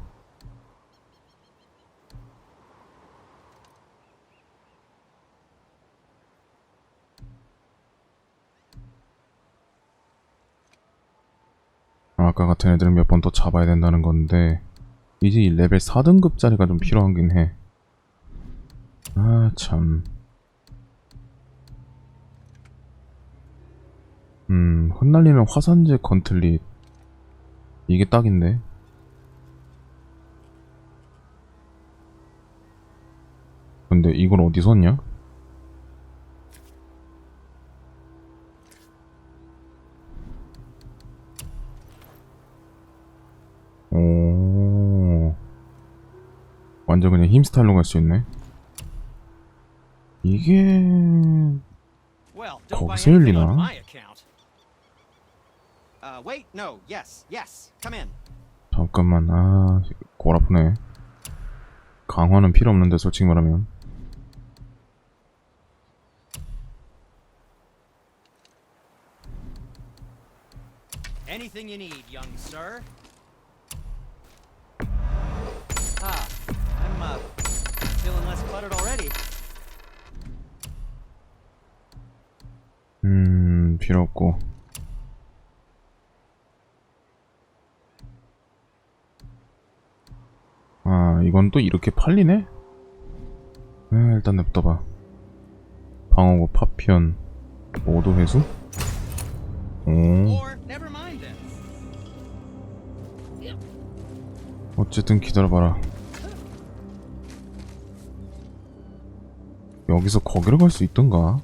아까 같은 애들은 몇 번 더 잡아야 된다는 건데, 이제 이 레벨 4등급짜리가 좀 필요하긴 해. 아, 참. 흩날리는 화산재 건틀릿. 이게 딱인데. 근데 이걸 어디서 왔냐? 오, 완전 그냥 힘 스타일로 갈 수 있네. 이게 Well, don't buy 거기서 anything on 열리나? my account. Wait, no, yes, come in. 잠깐만, 아, 골 아프네. 강화는 필요 없는데 솔직히 말하면. Anything you need, young sir. I'm feeling less cluttered already. 필요 없고. 아, 이건 또 이렇게 팔리네? 일단 냅둬봐. 방어구 파편, 모두 회수? 오, Or never mind then. 어쨌든 기다려봐라. 여기서 거기로 갈 수 있던가?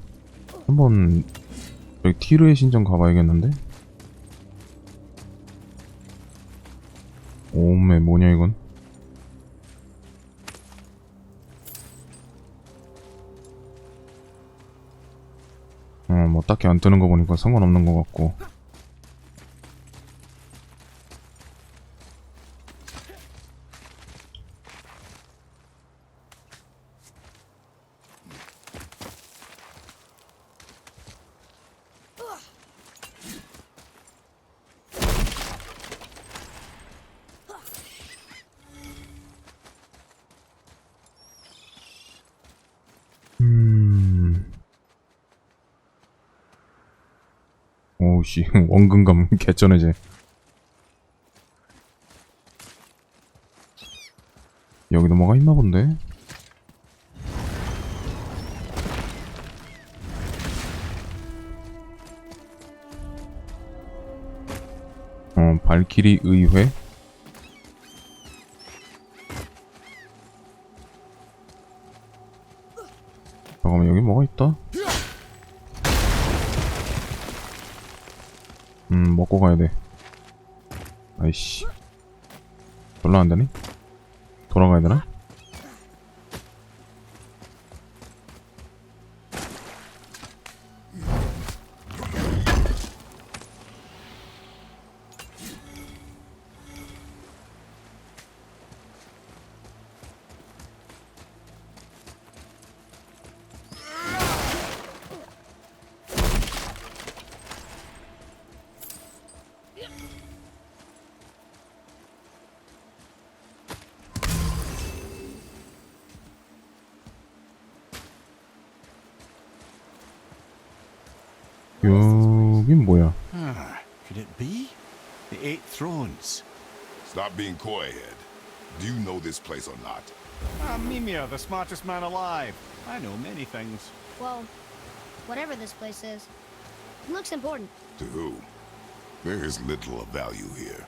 한번 여기 티르의 신전 가봐야겠는데? 오메, 뭐냐 이건? 뭐 딱히 안 뜨는 거 보니까 상관없는 것 같고. 오우씨, 원근감 개쩌네. 여기도 뭐가 있나 본데? 발키리 의회? 잠깐만, 여기 뭐가 있다? 먹고 가야 돼. 아이씨. 별로 안 되네? 돌아가야 되나? 여긴 뭐야? Could it be? The Eight Thrones. Stop being coy, Head. Do you know this place or not? Mimir, the smartest man alive. I know many things. Well, whatever this place is, it looks important. To who? There is little of value here.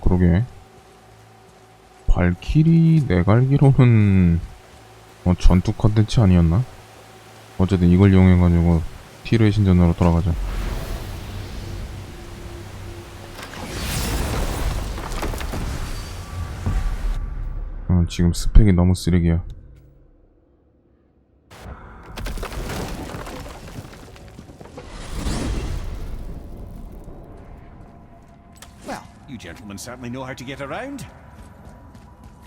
그러게. 발키리 내가 알기로는 전투 컨텐츠 아니었나? 어쨌든 이걸 이용해가지고 티르의 신전으로 돌아가자. 지금 스펙이 너무 쓰레기야. Well, you gentlemen certainly know how to get around.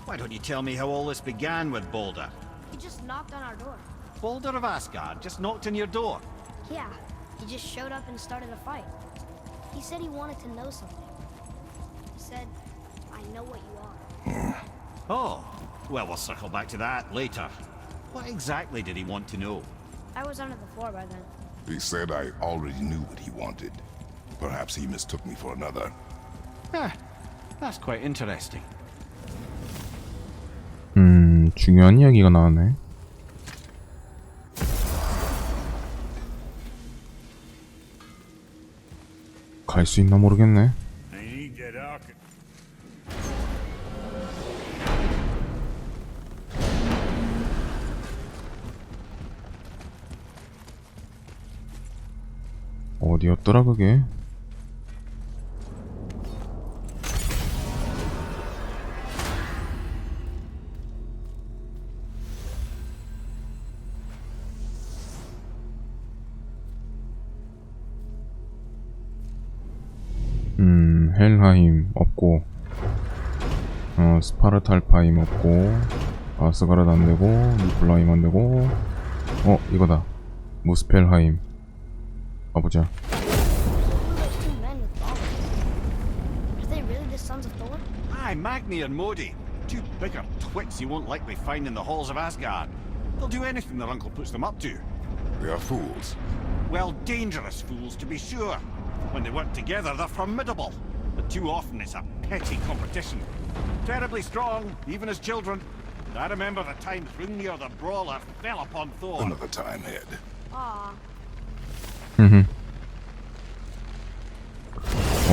Why don't you tell me how all this began with Boulder? He just knocked on our door. Boulder of Asgard just knocked on your door. Yeah, he just showed up and started a fight. He said he wanted to know something. He said, I know what you are. Oh, well, we'll circle back to that later. What exactly did he want to know? I was under the floor by then. He said I already knew what he wanted. Perhaps he mistook me for another. That's quite interesting. 중요한 이야기가 나왔네. 갈 수 있나 모르겠네. 뭐였더라 그게? 헬하임 없고, 스파르탈파임 없고, 아스가르드 안되고, 니콜라임 안되고, 이거다. 무스펠하임 가보자. Those two men with ballers. Are they really the sons of Thor? Aye, Magni and Modi. Two bigger twits you won't likely find in the halls of Asgard. They'll do anything their uncle puts them up to. They are fools. Well, dangerous fools, to be sure. When they work together, they're formidable. But too often it's a petty competition. Terribly strong, even as children. I remember the time Hrungnir the Brawler fell upon Thor. Another time, head. Aw.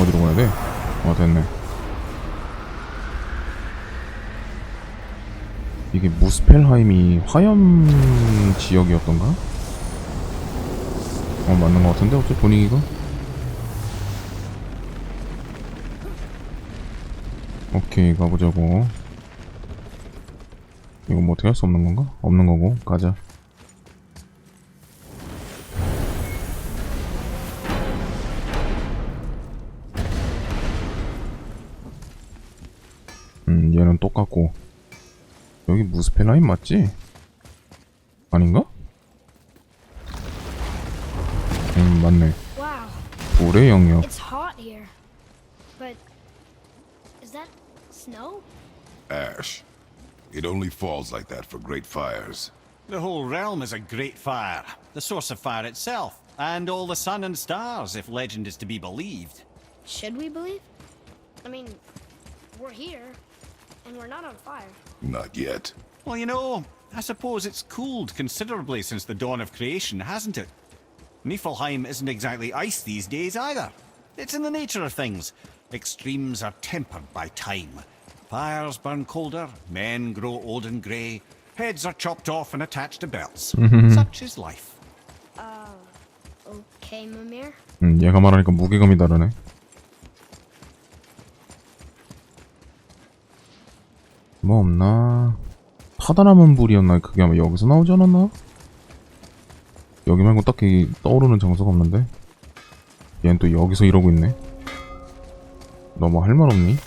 어디로 가야 돼? 됐네. 이게 무스펠하임이 화염 지역이었던가? 맞는 것 같은데? 어째 분위기가? 오케이, 가보자고. 이거 뭐 어떻게 할 수 없는 건가? 없는 거고, 가자. 얘는 똑같고. 여기 무스펠라임 맞지? 아닌가? 맞네. Wow. 불의 영역. It's hot here. But is that snow? Ash. It only falls like that for great fires. The whole realm is a great fire, the source of fire itself, and all the sun and stars, if legend is to be believed. Should we believe? I mean, we're here, and we're not on fire. Not yet. Well, you know, I suppose it's cooled considerably since the dawn of creation, hasn't it? Niflheim isn't exactly ice these days either. It's in the nature of things. Extremes are tempered by time. Fires burn colder, men grow old and grey, heads are chopped off and attached to belts. Such is life. Okay, Mimir. 얘가 말하니까 무게감이 다르네. 뭐 없나? 파다나문 불이었나? 그게 아마 여기서 나오지 않았나? 여기 말고 딱히 떠오르는 장소가 없는데? 얘는 또 여기서 이러고 있네. 너 뭐 할 말 없니?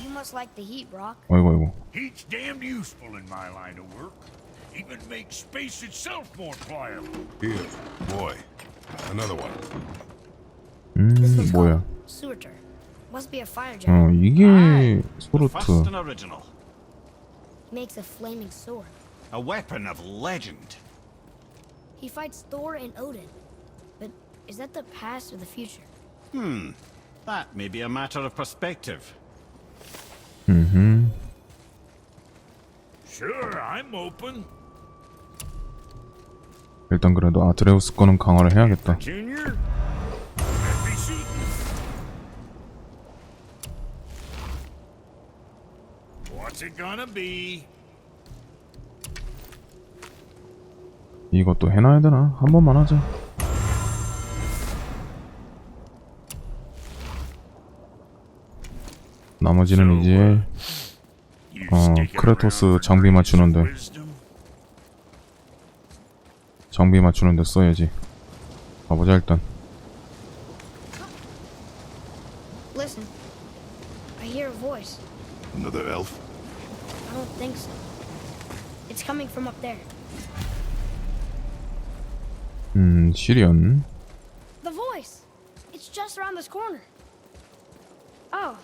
You must like the heat, Brock. 아이고. Heat's damned useful in my line of work. Even makes space itself more pliable. Here, boy. Another one. 뭐야? Surtur. Must be a fire giant. 이게 First 소르트. and original. He makes a flaming sword. A weapon of legend. He fights Thor and Odin. But is that the past or the future? That may be a matter of perspective. Sure, I'm open. 일단 그래도 아트레우스 거는 강화를 해야겠다. Junior? Let me see. What's it gonna be? 이것도 해놔야 되나? 한 번만 하자. 나머지는 이제 크레토스 장비 맞추는데 써야지. 가보자 일단. Listen. I hear a voice. Another elf? I don't think so. It's coming from up there. 시리언. The voice! It's just around this corner. Oh.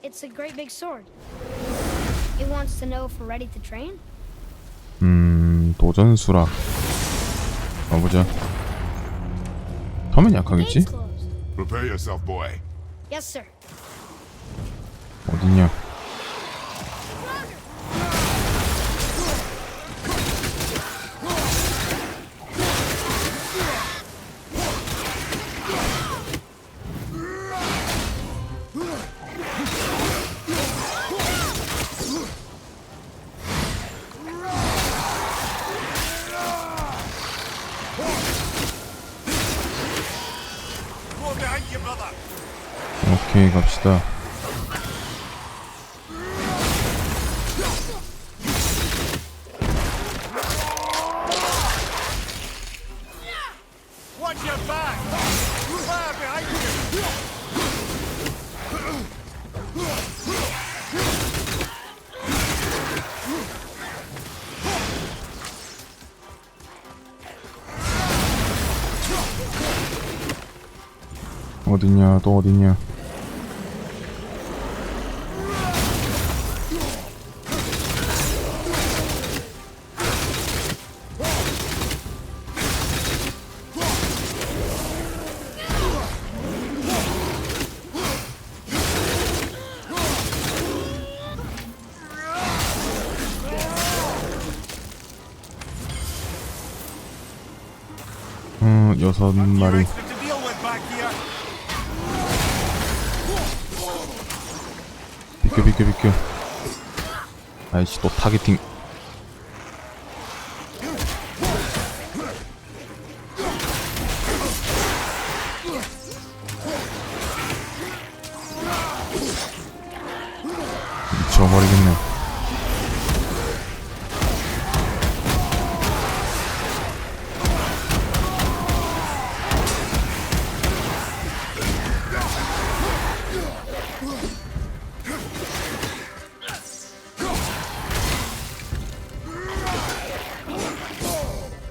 It's a great big sword. It wants to know if we're ready to train? 도전 수락. 가보자. 터면 약하겠지? Gate's closed. Prepare yourself, boy. Yes, sir. 어딨냐? 오케이, 갑시다. Watch your back! Fire behind you! 어딨냐, 또 어딨냐. 여섯 마리. To deal with back here. 비켜, 비켜, 비켜. 아이씨, 또 타겟팅. 미쳐버리겠네.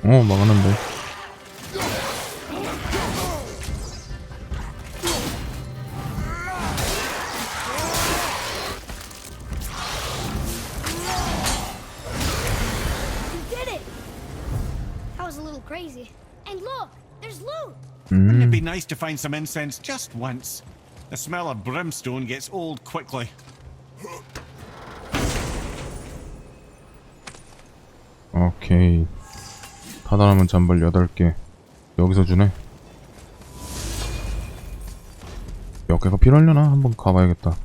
막았는데. Crazy. And look, there's loot. Wouldn't it be nice to find some incense just once? The smell of brimstone gets old quickly. 오케이. 타다남은 잔벌 8개. 여기서 주네. 몇 개가 필요하려나? 한번 가봐야겠다.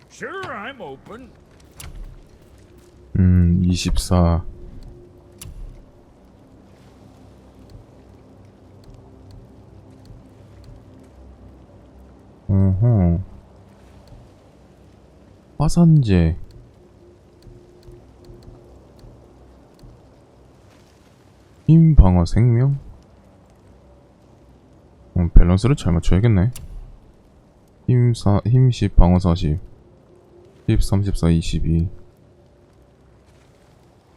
Sure, I'm open. 24. 화산재. 힘, 방어, 생명? 밸런스를 잘 맞춰야겠네. 힘 10, 방어 40. 10, 34, 22.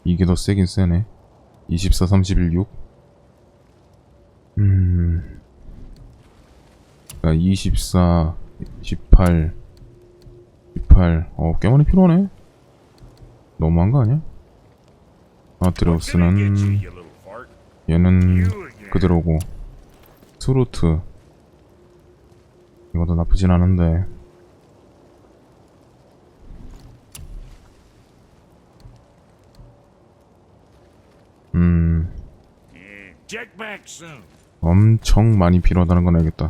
이게 더 세긴 세네. 24, 31, 6. 그러니까 24, 18, 18. 꽤 많이 필요하네. 너무한 거 아니야? 아트레우스는 얘는 그대로고. 스루트 이것도 나쁘진 않은데. Check back soon. 엄청 많이 필요하다는 건 알겠다.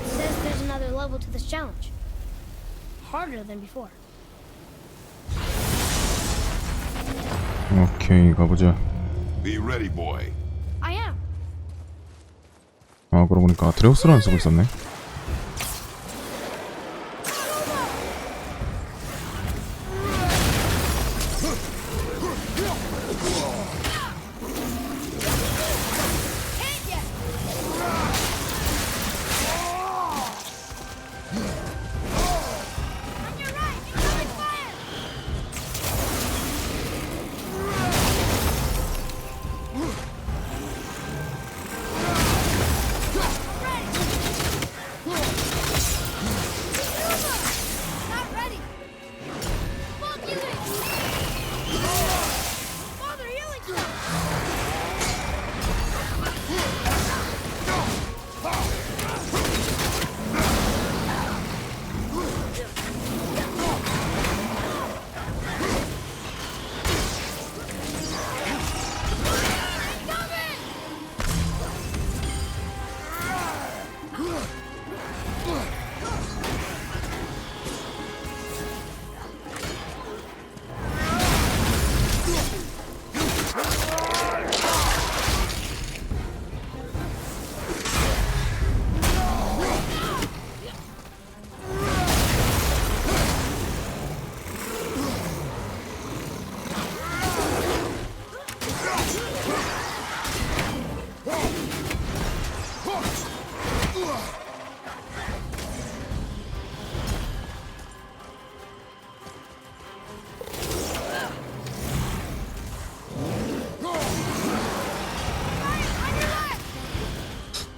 Says there's another level to this challenge. Harder than before. 오케이, 가보자. Be ready, boy. I am. 그러고 보니까 아트레우스를 안 쓰고 있었네.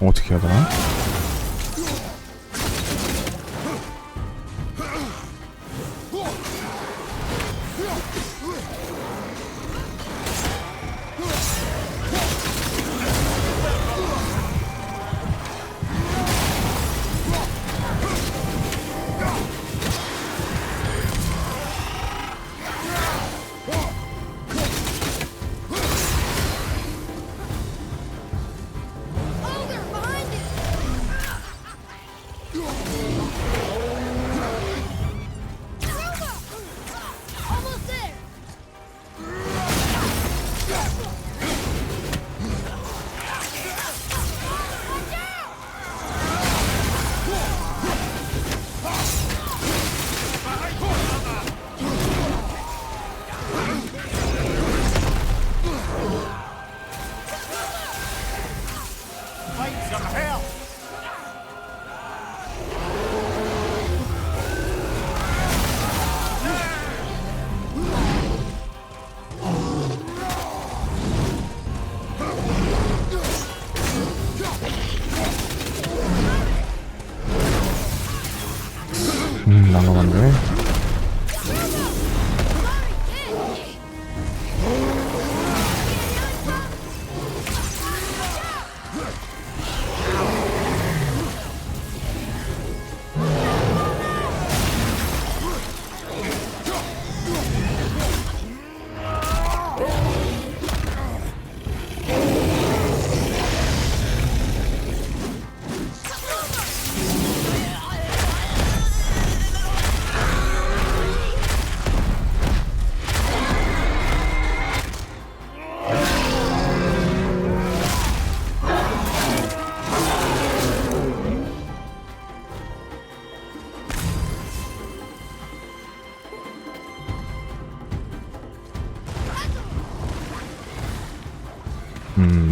어떻게 해야 되나? Oh, they're behind it! Almost there! Watch out! Fight some hell! 난감한데.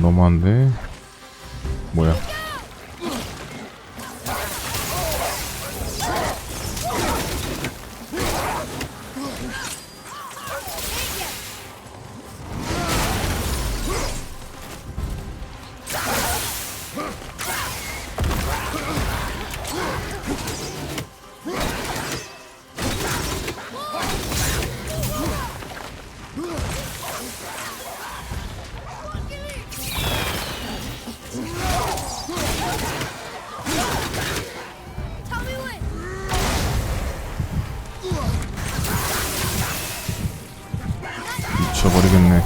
너무한데. 뭐야? Tell me when! 미쳐버리겠네.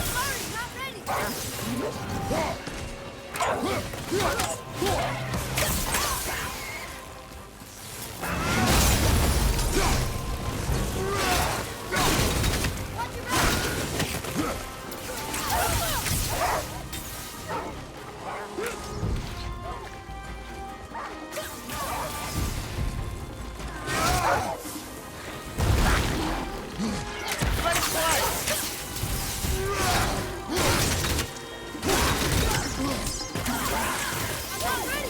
Sorry, not ready! Watch your back! I'm not ready!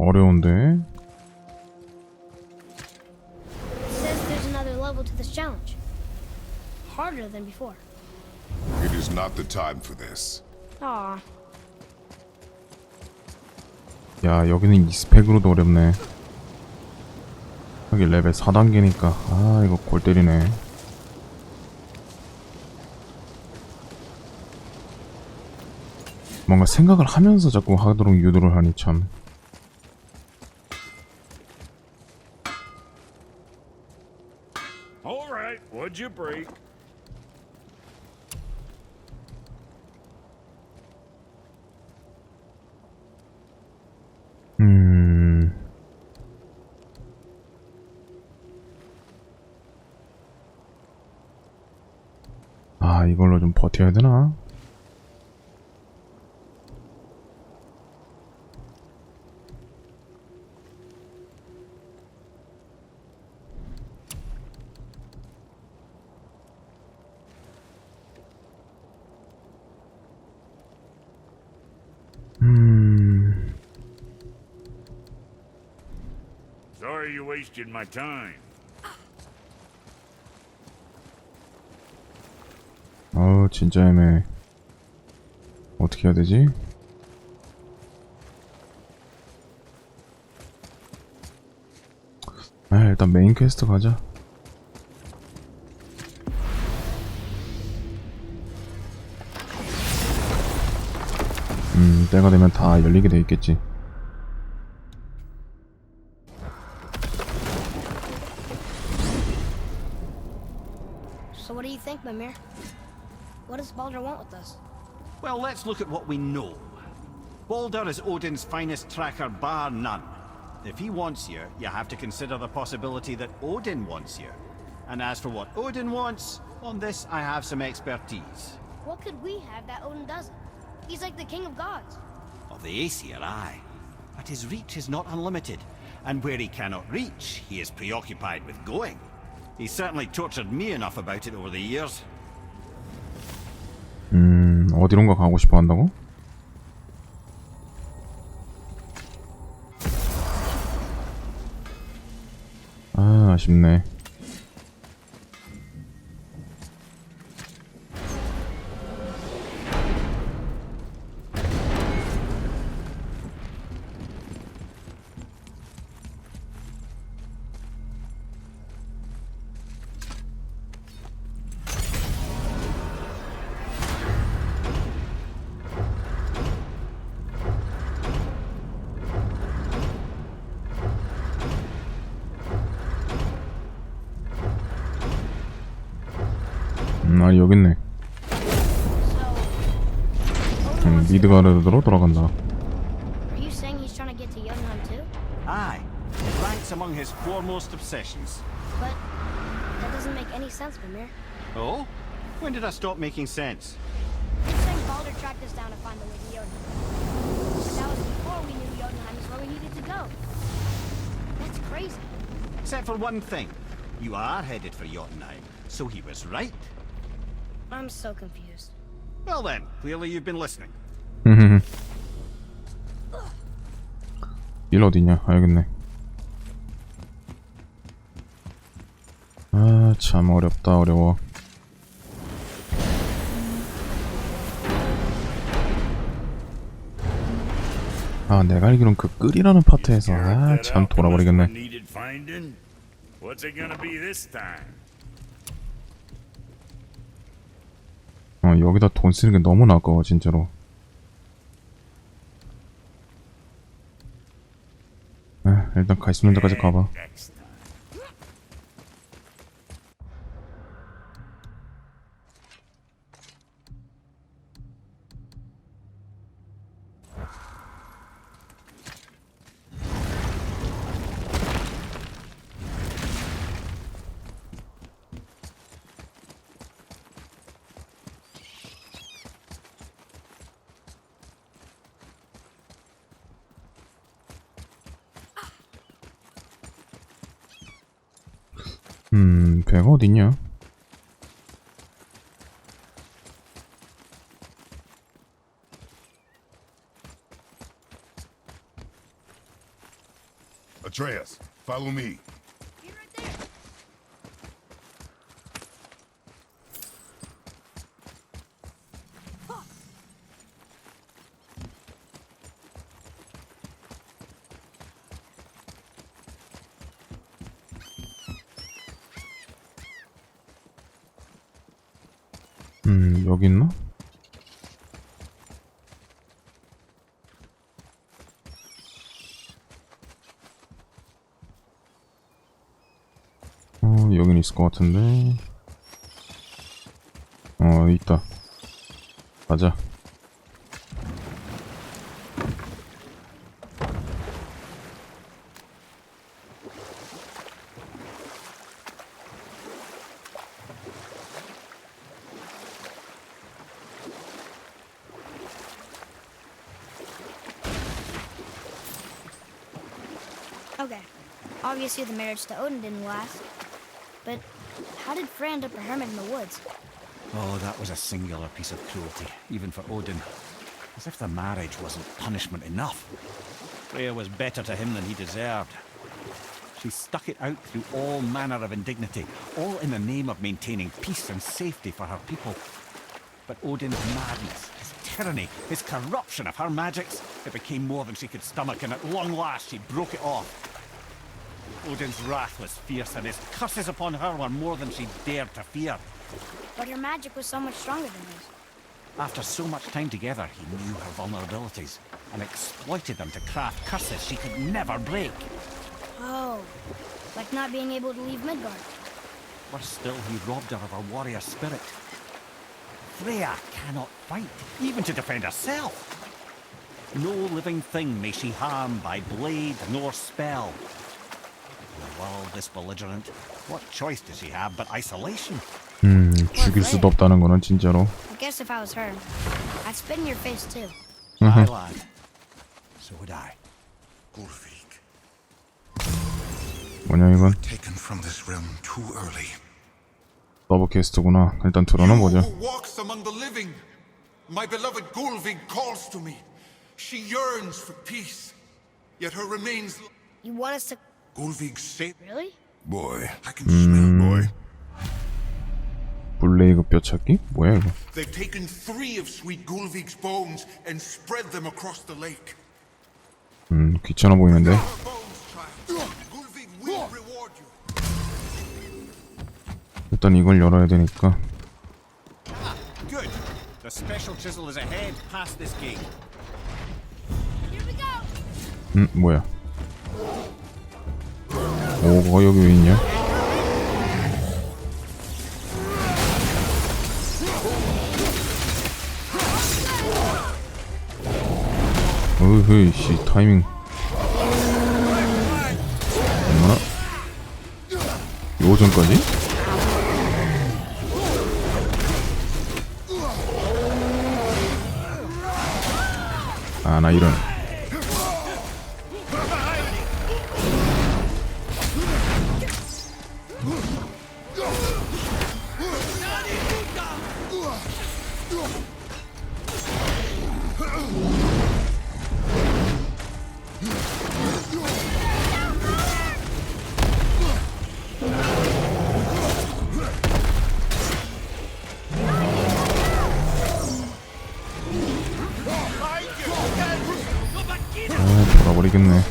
어려운데. It says there's another level to this challenge. Harder than before. It is not the time for this. Aw. 야, 여기는 이 스펙으로도 어렵네. 여기 레벨 4단계니까 아, 이거 골 때리네. 뭔가 생각을 하면서 자꾸 하도록 유도를 하니 참. All right, what'd you break? 아, 이걸로 좀 버텨야 되나? Sorry you wasted my time. 진짜 애매해. 어떻게 해야 되지? 아, 일단 메인 퀘스트 가자. 때가 되면 다 열리게 돼 있겠지. So what do you think, Mimir? What does Baldur want with us? Well, let's look at what we know. Baldur is Odin's finest tracker bar none. If he wants you, you have to consider the possibility that Odin wants you. And as for what Odin wants, on this I have some expertise. What could we have that Odin doesn't? He's like the king of gods. Of the Aesir, aye. But his reach is not unlimited. And where he cannot reach, he is preoccupied with going. He's certainly tortured me enough about it over the years. 어디론가 가고 싶어 한다고? 아, 아쉽네. 아니, 여기 있네. 미드가르드로 돌아간다. Are you saying he's trying to get to Jotunheim too? Aye. It ranks among his foremost obsessions. But that doesn't make any sense, Mimir. Oh? When did I stop making sense? You're saying Baldur tracked us down to find the way to Jotunheim. But that was before we knew Jotunheim is where we needed to go. That's crazy. Except for one thing. You are headed for Jotunheim, so he was right. I'm so confused. Well then, clearly you've been listening. 일 어디냐? 알겠네. 아, 참 어렵다, 어려워. 아, 내가 알기론 그 끌이라는 파트에서 아, 참 돌아버리겠네. What's it gonna be this time? 여기다 돈 쓰는 게 너무 아까워, 진짜로. 아, 일단 가 있는 데까지 가봐. 배가 어딨냐? Atreus, follow me. Be right there. 여기 있나? 여긴 있을 것 같은데. 있다. 가자. Okay. Obviously the marriage to Odin didn't last. But how did Frey end up a hermit in the woods? Oh, that was a singular piece of cruelty, even for Odin. As if the marriage wasn't punishment enough. Freya was better to him than he deserved. She stuck it out through all manner of indignity, all in the name of maintaining peace and safety for her people. But Odin's madness, his tyranny, his corruption of her magics, it became more than she could stomach, and at long last she broke it off. Odin's wrath was fierce, and his curses upon her were more than she dared to fear. But her magic was so much stronger than his. After so much time together, he knew her vulnerabilities and exploited them to craft curses she could never break. Oh, like not being able to leave Midgard. Worse still, he robbed her of her warrior spirit. Freya cannot fight, even to defend herself. No living thing may she harm by blade nor spell. The world is belligerent. What choice does she have but isolation? 죽일 수도 없다는 거는 진짜로. I guess if I was her, I'd spit in your face too. Aye, lad. So would I. Gulvik, 뭐냐 이건? taken from this realm too early. 더블 캐스트구나. 일단 들어는 보자. Who walks among the living? My beloved Gulvig calls to me. She yearns for peace, yet her remains. You want us to... Gulvig say. Really? Boy, I can smell, boy. 블레이그 뼈찾기? 뭐야 이거? They've taken 3 of sweet Gulvig's bones and spread them across the lake. 귀찮아 보이는데. Our bones, child. Gulvig will reward you. 일단 이걸 열어야 되니까. Good. The special chisel is ahead past this gate. Here we go! 뭐야? 오, 여기 왜 있냐? 어휴, 씨, 타이밍. 얼마나? 요전까지? 아, 나 이런. 돌아버리겠네.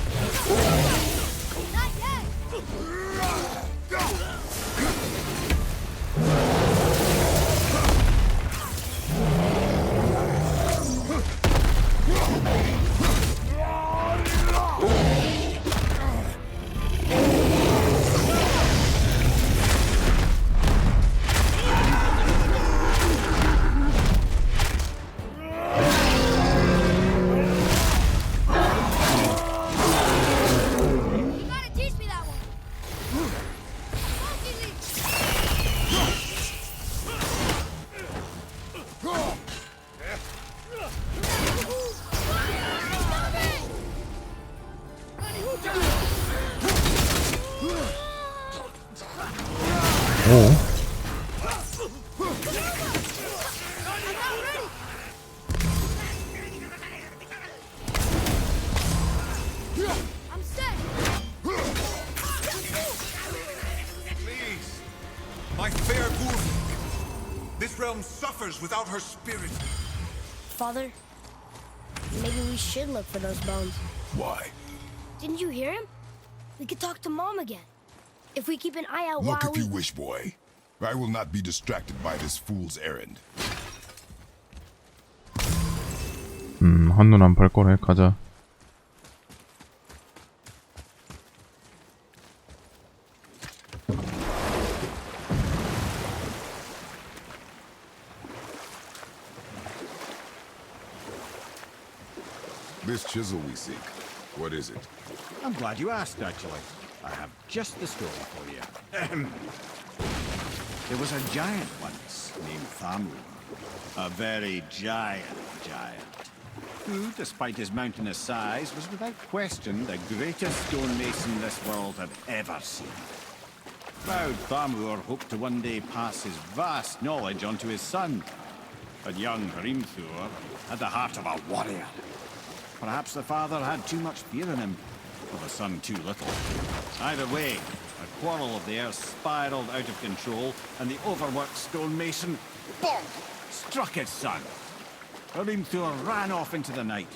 오. suffers without her spirit. Father, maybe we should look for those bones. Why? Didn't you hear him? We could talk to Mom again. If we keep an eye out Look while if you wish, boy. I will not be distracted by this fool's errand. 한눈 안 팔 거래. 가자. This chisel we seek, what is it? I'm glad you asked, actually. I have just the story for you. There was a giant once named Thamur. A very giant, who, despite his mountainous size, was without question the greatest stonemason this world had ever seen. Proud Thamur hoped to one day pass his vast knowledge on to his son. But young Hrimthur had the heart of a warrior. Perhaps the father had too much fear in him, or the son too little. Either way, a quarrel of theirs spiraled out of control, and the overworked stonemason, bonk, struck his son. Hrimthur ran off into the night.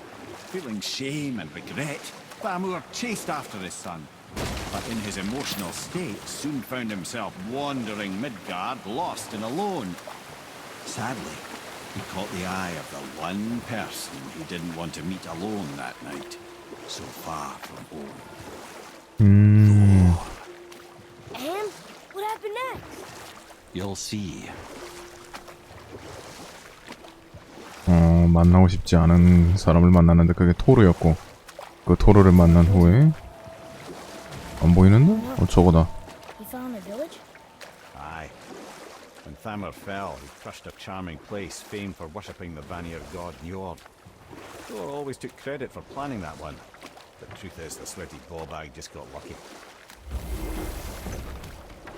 Feeling shame and regret, Thamur chased after his son, but in his emotional state soon found himself wandering Midgard, lost and alone. Sadly, he caught the eye of the one person he didn't want to meet alone that night, so far from home. And what happened next? You'll see. 만나고 싶지 않은 사람을 만났는데 그게 토르였고, 그 토르를 만난 후에 안 보이는데? 저거다. He found a village? Aye. When Thamur fell, he crushed a charming place famed for worshipping the Vanir god Njord. Thor always took credit for planning that one. The truth is, the sweaty ballbag just got lucky.